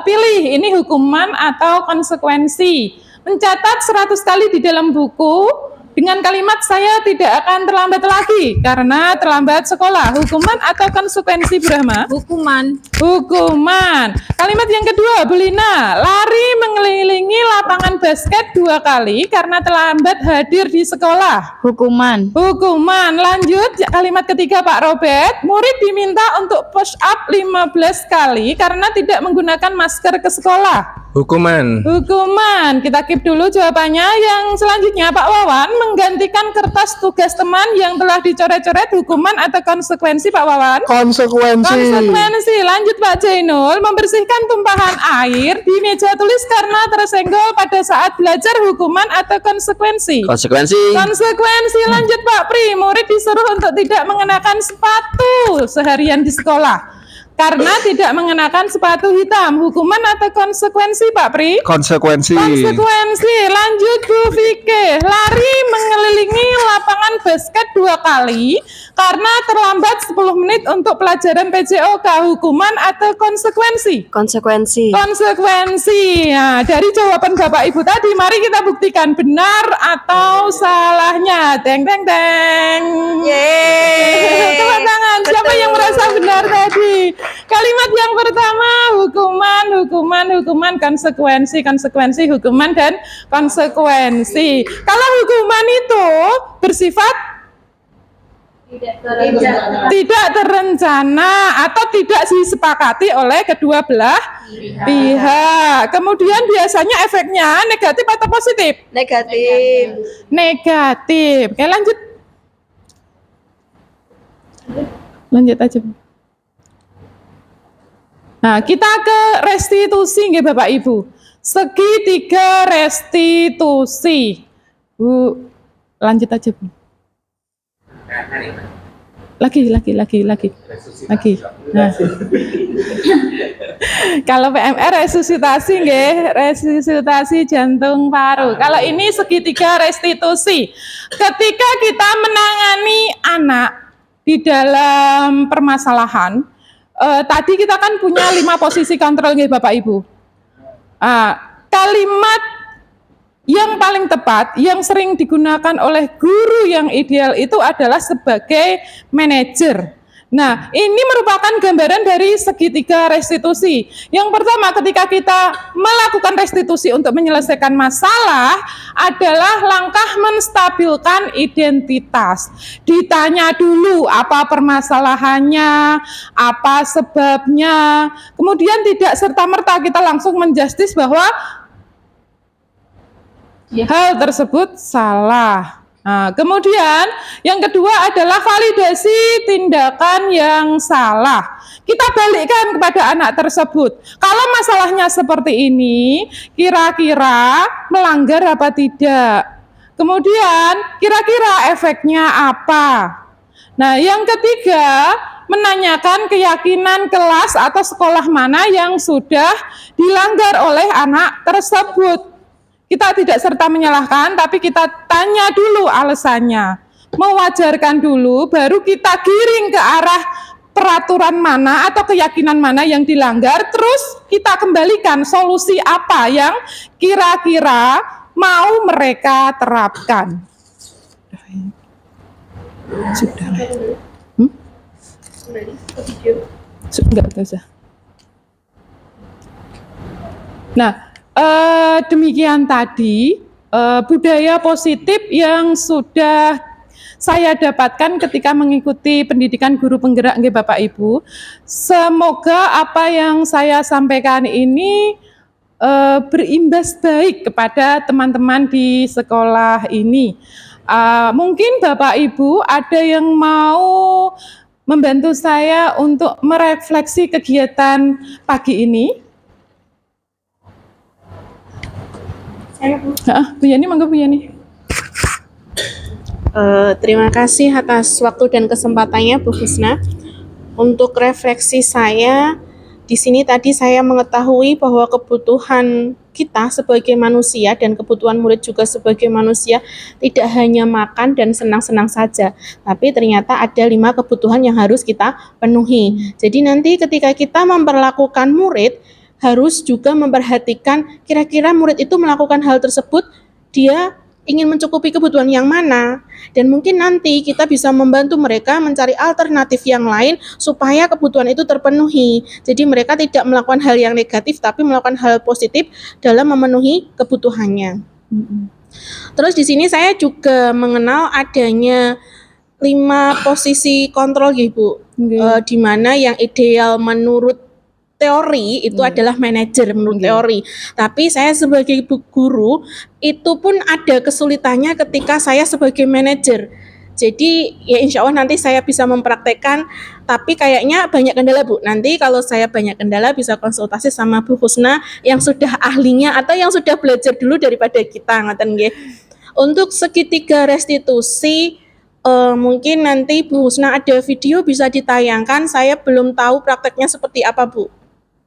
pilih ini hukuman atau konsekuensi. Mencatat 100 kali di dalam buku dengan kalimat saya tidak akan terlambat lagi karena terlambat sekolah. Hukuman atau konsekuensi Bu Rahma? Hukuman. Hukuman. Kalimat yang kedua, Bu Lina, lari mengelilingi lapangan basket 2 kali karena terlambat hadir di sekolah. Hukuman. Hukuman. Lanjut, kalimat ketiga Pak Robert, murid diminta untuk push up 15 kali karena tidak menggunakan masker ke sekolah. Hukuman. Hukuman. Kita keep dulu jawabannya. Yang selanjutnya Pak Wawan, menggantikan kertas tugas teman yang telah dicoret-coret, hukuman atau konsekuensi Pak Wawan? Konsekuensi. Konsekuensi. Lanjut Pak Jainul, membersihkan tumpahan air di meja tulis karena tersenggol pada saat belajar, hukuman atau konsekuensi? Konsekuensi. Konsekuensi. Lanjut Pak Pri, murid disuruh untuk tidak mengenakan sepatu seharian di sekolah karena tidak mengenakan sepatu hitam, hukuman atau konsekuensi Pak Pri? Konsekuensi. Konsekuensi. Lanjut Bu Fikih, lari mengelilingi lapangan basket 2 kali karena terlambat 10 menit untuk pelajaran PJOK, hukuman atau konsekuensi? Konsekuensi. Konsekuensi. Nah, dari jawaban Bapak Ibu tadi, mari kita buktikan benar atau salahnya. Teng teng teng. Yeay. Tepuk tangan. Siapa yang merasa benar tadi? Kalimat yang pertama, hukuman, konsekuensi, hukuman dan konsekuensi. Kalau hukuman itu bersifat tidak terencana atau tidak disepakati oleh kedua belah pihak. Kemudian biasanya efeknya negatif atau positif? Negatif. Negatif. Oke, lanjut. Lanjut aja. Nah, kita ke restitusi nggih Bapak Ibu. Segitiga restitusi. Bu, lanjut aja, Bu. Lagi. Nah. Kalau PMR resusitasi nggih, resusitasi jantung paru. Kalau ini segitiga restitusi. Ketika kita menangani anak di dalam permasalahan, tadi kita kan punya 5 posisi kontrol nggih Bapak Ibu. Kalimat yang paling tepat, yang sering digunakan oleh guru yang ideal itu adalah sebagai manajer. Nah, ini merupakan gambaran dari segitiga restitusi. Yang pertama, ketika kita melakukan restitusi untuk menyelesaikan masalah adalah langkah menstabilkan identitas. Ditanya dulu apa permasalahannya, apa sebabnya. Kemudian tidak serta-merta kita langsung menjustis bahwa hal tersebut salah. Nah, kemudian yang kedua adalah validasi tindakan yang salah. Kita balikkan kepada anak tersebut. Kalau masalahnya seperti ini, kira-kira melanggar apa tidak? Kemudian kira-kira efeknya apa? Nah, yang ketiga, menanyakan keyakinan kelas atau sekolah mana yang sudah dilanggar oleh anak tersebut. Kita tidak serta menyalahkan, tapi kita tanya dulu alasannya. Mewajarkan dulu, baru kita giring ke arah peraturan mana atau keyakinan mana yang dilanggar, terus kita kembalikan solusi apa yang kira-kira mau mereka terapkan. Sudah. Enggak usah. Nah, demikian tadi budaya positif yang sudah saya dapatkan ketika mengikuti pendidikan guru penggerak nggih Bapak Ibu. Semoga apa yang saya sampaikan ini berimbas baik kepada teman-teman di sekolah ini. Mungkin Bapak Ibu ada yang mau membantu saya untuk merefleksi kegiatan pagi ini. Bu Yani, monggo Bu Yani. Terima kasih atas waktu dan kesempatannya Bu Husna. Untuk refleksi saya, di sini tadi saya mengetahui bahwa kebutuhan kita sebagai manusia dan kebutuhan murid juga sebagai manusia tidak hanya makan dan senang-senang saja, tapi ternyata ada 5 kebutuhan yang harus kita penuhi. Jadi nanti ketika kita memperlakukan murid, harus juga memperhatikan kira-kira murid itu melakukan hal tersebut, dia ingin mencukupi kebutuhan yang mana, dan mungkin nanti kita bisa membantu mereka mencari alternatif yang lain supaya kebutuhan itu terpenuhi. Jadi mereka tidak melakukan hal yang negatif, tapi melakukan hal positif dalam memenuhi kebutuhannya. Terus di sini saya juga mengenal adanya 5 posisi kontrol, Bu, di mana yang ideal menurut teori itu adalah manajer menurut teori. Tapi saya sebagai guru itu pun ada kesulitannya ketika saya sebagai manajer. Jadi ya insya Allah nanti saya bisa mempraktekkan, tapi kayaknya banyak kendala Bu. Nanti kalau saya banyak kendala bisa konsultasi sama Bu Husna yang sudah ahlinya atau yang sudah belajar dulu daripada kita, ngaten nggih. Untuk segitiga restitusi mungkin nanti Bu Husna ada video bisa ditayangkan. Saya belum tahu prakteknya seperti apa Bu.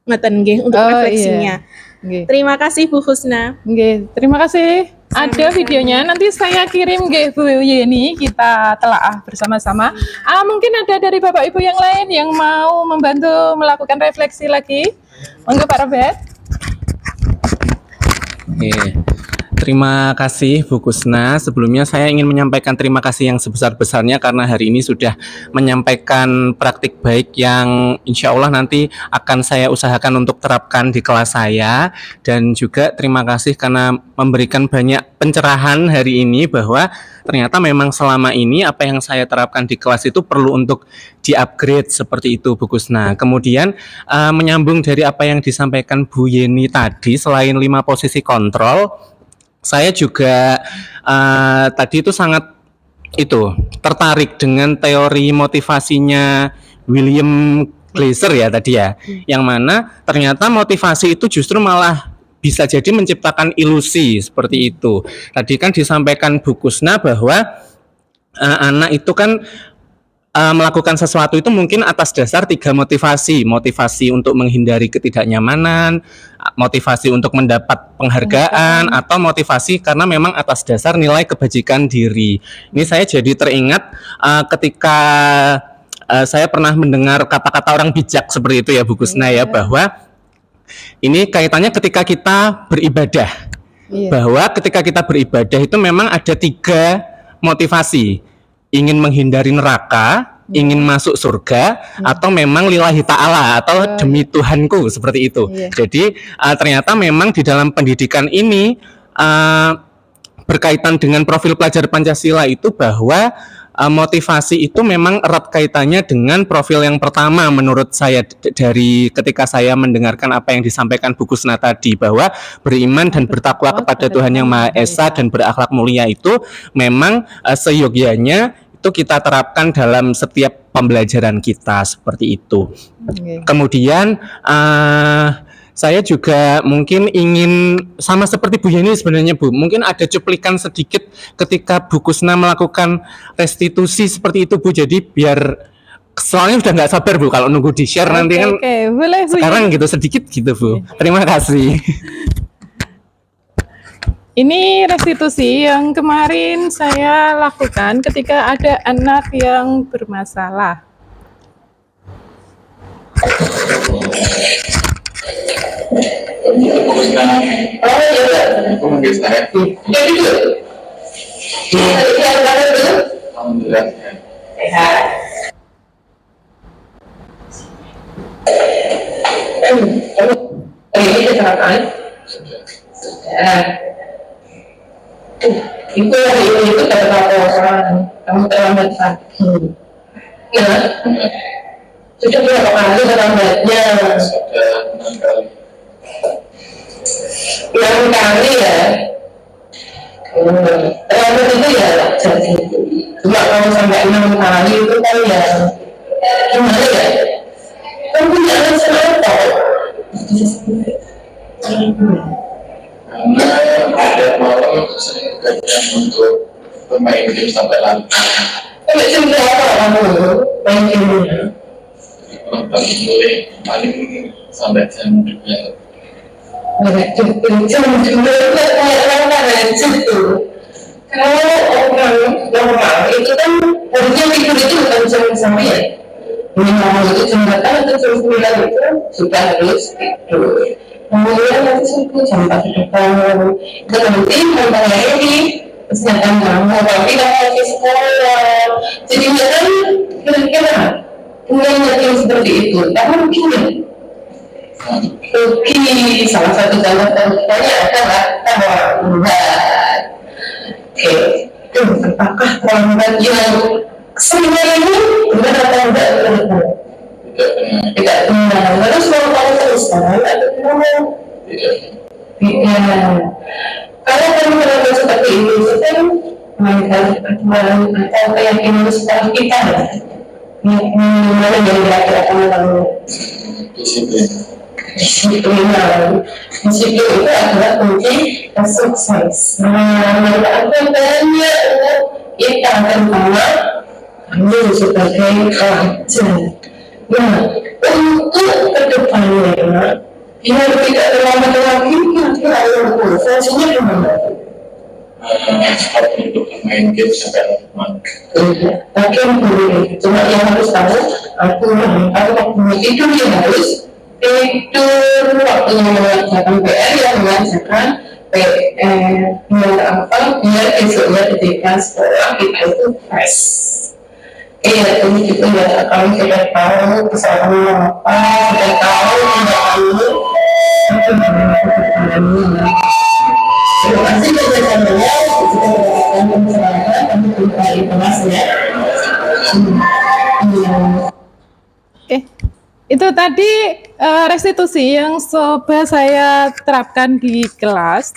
Ngaten nggih untuk refleksinya. Iya. Terima kasih Bu Husna. Nggih, terima kasih. Ada videonya, nanti saya kirim nggih Bu Yeni, kita telaah bersama-sama. Mungkin ada dari Bapak Ibu yang lain yang mau membantu melakukan refleksi lagi. Monggo Pak Robert. Terima kasih Bu Kusna. Sebelumnya saya ingin menyampaikan terima kasih yang sebesar-besarnya karena hari ini sudah menyampaikan praktik baik yang insya Allah nanti akan saya usahakan untuk terapkan di kelas saya. Dan juga terima kasih karena memberikan banyak pencerahan hari ini bahwa ternyata memang selama ini apa yang saya terapkan di kelas itu perlu untuk di-upgrade seperti itu Bu Kusna. Kemudian menyambung dari apa yang disampaikan Bu Yeni tadi, selain 5 posisi kontrol, saya juga tadi itu sangat tertarik dengan teori motivasinya William Glasser ya tadi ya, yang mana ternyata motivasi itu justru malah bisa jadi menciptakan ilusi seperti itu. Tadi kan disampaikan Bu Kusna bahwa anak itu kan melakukan sesuatu itu mungkin atas dasar 3 motivasi. Motivasi untuk menghindari ketidaknyamanan, motivasi untuk mendapat penghargaan, atau motivasi karena memang atas dasar nilai kebajikan diri. Ini saya jadi teringat ketika saya pernah mendengar kata-kata orang bijak seperti itu ya Bu Kusna ya, bahwa ini kaitannya ketika kita beribadah. Bahwa ketika kita beribadah itu memang ada 3 motivasi. Ingin menghindari neraka, ingin masuk surga, atau memang lillahi ta'ala, atau demi Tuhanku, seperti itu. Jadi ternyata memang di dalam pendidikan ini berkaitan dengan profil pelajar Pancasila itu bahwa motivasi itu memang erat kaitannya dengan profil yang pertama menurut saya dari ketika saya mendengarkan apa yang disampaikan Bu Kusna tadi, bahwa beriman dan bertakwa kepada Tuhan Yang Maha Esa dan berakhlak mulia itu memang seyogyanya itu kita terapkan dalam setiap pembelajaran kita seperti itu. Kemudian saya juga mungkin ingin sama seperti Bu Yeni sebenarnya Bu, mungkin ada cuplikan sedikit ketika Bu Kusna melakukan restitusi seperti itu Bu, jadi biar soalnya udah nggak sabar Bu kalau nunggu di share nanti kan boleh, Bu. Sekarang gitu sedikit gitu Bu. Terima kasih. Ini restitusi yang kemarin saya lakukan ketika ada anak yang bermasalah. Itu hari itu dapat laporan kamu terlambat pagi. Ya, sudah berapa kali terlambatnya? Yang kali ya. Terlambat itu ya jadi. Cuma kalau sampai 6 kali itu kan ya gimana ya? Kan punya anak sekolah. Karena ada malam saya gajian untuk bermain game sampai lantai. Sampai jam berapa kamu main game? Paling paling sampai jam 2. Jam 2 kayak langgar aja tuh. Kalau orang normal itu kan harusnya tidur itu bukan jam sampai ya. Minimal itu jam 8 atau jam 9 itu sudah harus tidur. Kemudian nanti sampai jam 4 sudah bangun. Itu nanti antara ini kesehatan kamu, tapi kamu lagi sekolah. Jadi kan kira-kira dengan yang seperti itu, kamu mungkin ya? Oke, salah satu jalan terbaiknya adalah terlambat. Oke, apakah terlambat yang sebenarnya ini benar atau tidak benar? Tidak benar. Terus mau tahu terus kan? Atau gimana? Tidak. Kalau kamu melakukan seperti ini, kan mainkan pertemuan atau keyakinan setelah kita ya. Mana yang kira-kira kamu lakukan? Disiplin. Disiplin itu adalah kunci sukses. Manfaatnya banyak untuk kita terutama kamu sebagai pelajar. Nah, untuk kedepannya biar tidak terlambat lagi, kira-kira ada fungsinya gimana? Seperti untuk main game sampai malam. Oke, boleh. Cuma yang harus tahu, kalau waktu tidur ya harus tidur, waktunya mengerjakan PR ya mengerjakan PR. Biar apa? Biar besoknya ketika sekolah kita itu fresh. Iya, itu gitu ya. Kalau sudah tahu kesalahan apa, sudah tahu tidak tahu, terima kasih kerjasamanya. Kita mendapatkan pembelajaran kami berupa informasinya. Itu tadi restitusi yang coba saya terapkan di kelas.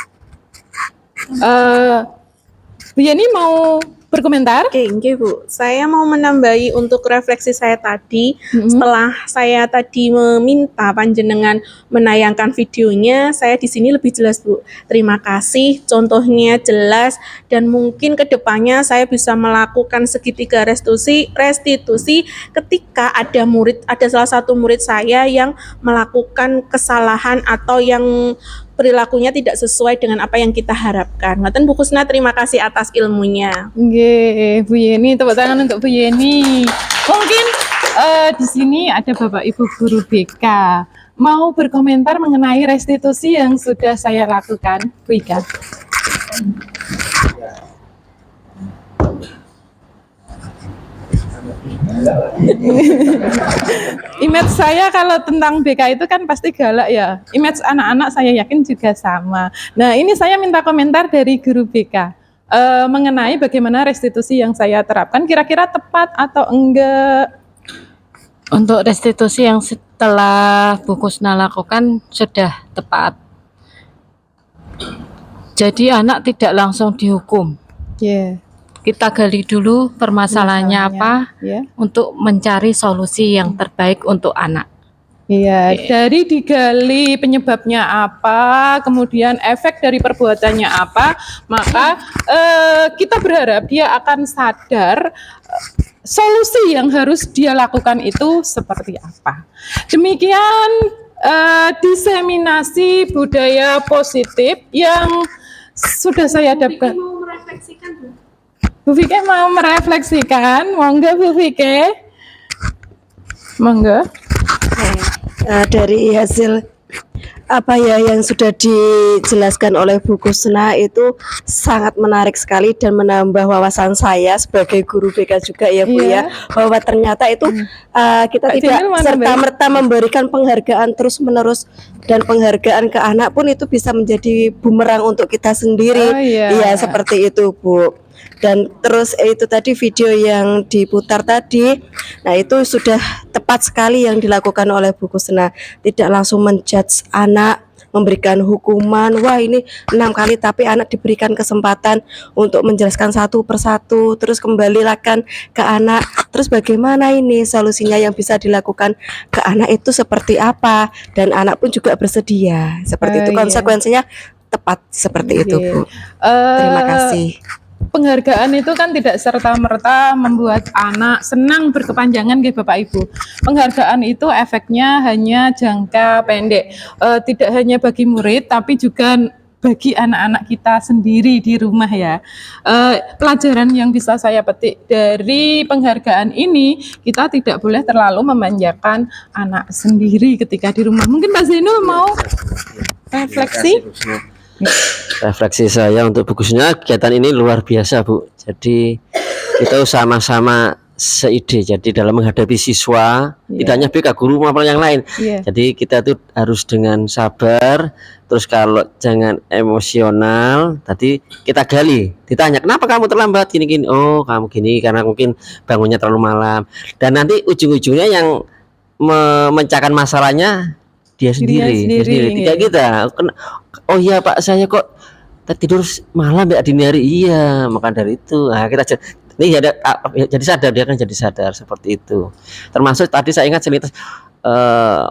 Bu Yeni mau berkomentar? Oke, Bu. Saya mau menambahi untuk refleksi saya tadi. Setelah saya tadi meminta panjenengan menayangkan videonya, saya di sini lebih jelas, Bu. Terima kasih, contohnya jelas dan mungkin kedepannya saya bisa melakukan segitiga restitusi ketika ada salah satu murid saya yang melakukan kesalahan atau yang perilakunya tidak sesuai dengan apa yang kita harapkan. Ngoten Bu Kusna, terima kasih atas ilmunya. Nggih, Bu Yeni, tepuk tangan untuk Bu Yeni. Mungkin di sini ada Bapak Ibu guru BK mau berkomentar mengenai restitusi yang sudah saya lakukan, Bu Ika. Image saya kalau tentang BK itu kan pasti galak ya. Image anak-anak saya yakin juga sama. Nah, ini saya minta komentar dari guru BK mengenai bagaimana restitusi yang saya terapkan, kira-kira tepat atau enggak? Untuk restitusi yang setelah Bu Kusna lakukan sudah tepat. Jadi anak tidak langsung dihukum. Kita gali dulu permasalahannya apa untuk mencari solusi yang terbaik untuk anak. Iya, dari digali penyebabnya apa, kemudian efek dari perbuatannya apa, maka kita berharap dia akan sadar solusi yang harus dia lakukan itu seperti apa. Demikian diseminasi budaya positif yang sudah saya dapatkan. Bu Vike mau merefleksikan, monggo Bu Vike. Monggo. Dari hasil apa ya yang sudah dijelaskan oleh Bu Kusna itu sangat menarik sekali dan menambah wawasan saya sebagai guru BK juga ya Bu ya, bahwa ternyata itu kita tidak serta-merta memberikan penghargaan terus-menerus, dan penghargaan ke anak pun itu bisa menjadi bumerang untuk kita sendiri. Iya, seperti itu Bu. Dan terus itu tadi video yang diputar tadi, nah itu sudah tepat sekali yang dilakukan oleh Bu Kusna. Tidak langsung menjudge anak, memberikan hukuman, wah ini 6 kali, tapi anak diberikan kesempatan untuk menjelaskan satu persatu, terus kembalikan ke anak, terus bagaimana ini solusinya yang bisa dilakukan ke anak itu seperti apa, dan anak pun juga bersedia, seperti itu. Konsekuensinya tepat seperti itu Bu. Terima kasih. Penghargaan itu kan tidak serta-merta membuat anak senang berkepanjangan nggih Bapak Ibu. Penghargaan itu efeknya hanya jangka pendek, tidak hanya bagi murid tapi juga bagi anak-anak kita sendiri di rumah ya. Pelajaran yang bisa saya petik dari penghargaan ini, kita tidak boleh terlalu memanjakan anak sendiri ketika di rumah. Mungkin Pak Zainul mau refleksi? Refleksi saya untuk Bu Kusna, kegiatan ini luar biasa Bu. Jadi kita sama-sama seide. Jadi dalam menghadapi siswa, tidak hanya BK, guru maupun yang lain. Jadi kita tuh harus dengan sabar. Terus kalau jangan emosional. Tadi kita gali, ditanya kenapa kamu terlambat gini-gini. Oh kamu gini karena mungkin bangunnya terlalu malam. Dan nanti ujung-ujungnya yang memecahkan masalahnya dia sendiri. Tidak kita. Oh iya Pak, saya kok tidur malam ya dini hari. Iya, maka dari itu kita ini jadi sadar, dia kan jadi sadar seperti itu. Termasuk tadi saya ingat cerita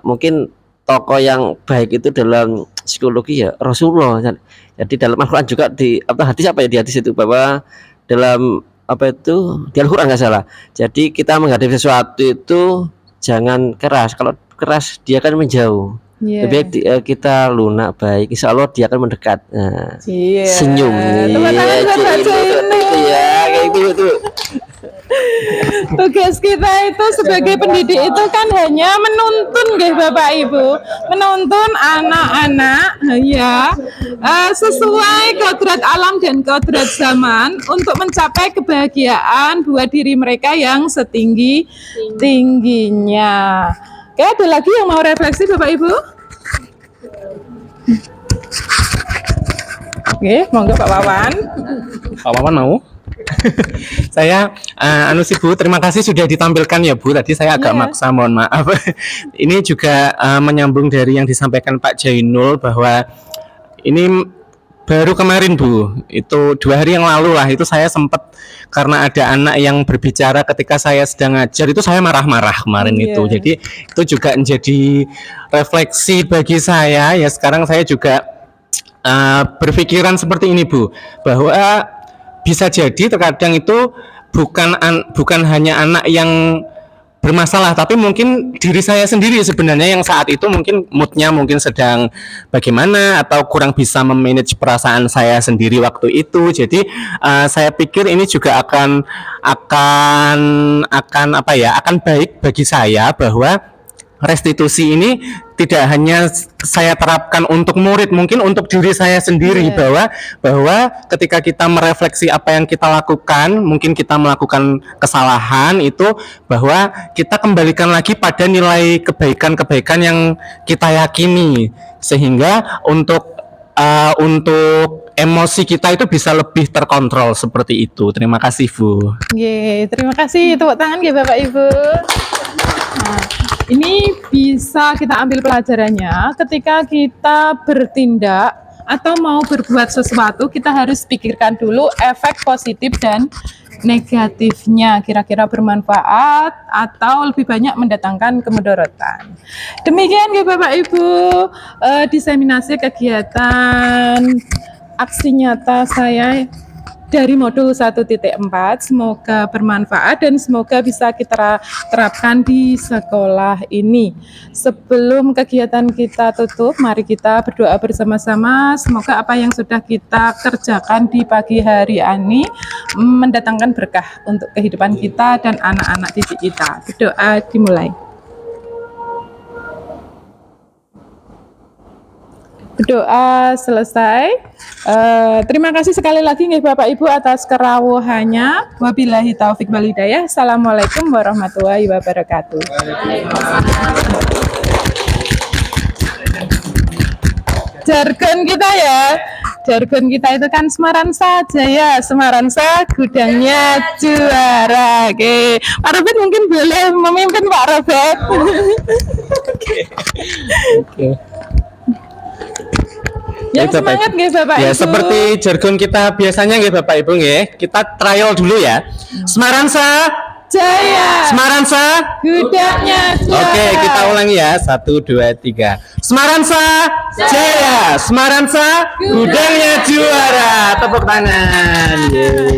mungkin tokoh yang baik itu dalam psikologi ya Rasulullah. Jadi dalam Al-Qur'an juga di hadis apa ya, di hadis itu bahwa dalam apa itu di Al-Qur'an nggak salah. Jadi kita menghadapi sesuatu itu jangan keras. Kalau keras dia akan menjauh. Lebih baik kita lunak baik, insya Allah dia akan mendekat. Senyum. Tugas kita itu sebagai pendidik itu kan hanya menuntun nggih Bapak Ibu, menuntun anak-anak ya sesuai kodrat alam dan kodrat zaman untuk mencapai kebahagiaan buat diri mereka yang setinggi tingginya. Oke, ada lagi yang mau refleksi Bapak Ibu? Oke, monggo Pak Wawan. Pak Wawan mau? Saya Bu, terima kasih sudah ditampilkan ya Bu. Tadi saya agak maksa, mohon maaf. Ini juga menyambung dari yang disampaikan Pak Jainul bahwa ini baru kemarin Bu, itu 2 hari yang lalu lah, itu saya sempat karena ada anak yang berbicara ketika saya sedang ngajar, itu saya marah-marah kemarin itu. Jadi itu juga menjadi refleksi bagi saya ya. Sekarang saya juga berpikiran seperti ini Bu, bahwa bisa jadi terkadang itu bukan hanya anak yang bermasalah, tapi mungkin diri saya sendiri sebenarnya yang saat itu mungkin moodnya mungkin sedang bagaimana atau kurang bisa memanage perasaan saya sendiri waktu itu. Jadi saya pikir ini juga akan apa ya, akan baik bagi saya bahwa restitusi ini tidak hanya saya terapkan untuk murid, mungkin untuk diri saya sendiri, bahwa ketika kita merefleksi apa yang kita lakukan, mungkin kita melakukan kesalahan itu, bahwa kita kembalikan lagi pada nilai kebaikan-kebaikan yang kita yakini, sehingga untuk emosi kita itu bisa lebih terkontrol seperti itu. Terima kasih Bu. Terima kasih, tepuk tangan ya Bapak Ibu. Nah, ini bisa kita ambil pelajarannya ketika kita bertindak atau mau berbuat sesuatu, kita harus pikirkan dulu efek positif dan negatifnya, kira-kira bermanfaat atau lebih banyak mendatangkan kemudaratan. Demikian ya Bapak Ibu, diseminasi kegiatan aksi nyata saya dari modul 1.4, semoga bermanfaat dan semoga bisa kita terapkan di sekolah ini. Sebelum kegiatan kita tutup, mari kita berdoa bersama-sama. Semoga apa yang sudah kita kerjakan di pagi hari ini mendatangkan berkah untuk kehidupan kita dan anak-anak didik kita. Berdoa dimulai. Berdoa selesai. Terima kasih sekali lagi nih Bapak Ibu atas kerawuhannya. Wabillahi taufik wal hidayah. Assalamualaikum warahmatullahi wabarakatuh. Jargon kita ya. Jargon kita itu kan Semaran saja ya. Semaran saja gudangnya juara. Oke. Pak Robert mungkin boleh memimpin Pak Robert. Oke. Yang semangat nggih Bapak Ibu. Ya, seperti jargon kita biasanya nggih Bapak Ibu nggih. Kita trial dulu ya. Semaransa Jaya. Semaransa gudangnya juara. Oke, kita ulangi ya. 1 2 3. Semaransa Jaya. Semaransa gudangnya juara. Tepuk tangan. Yeay.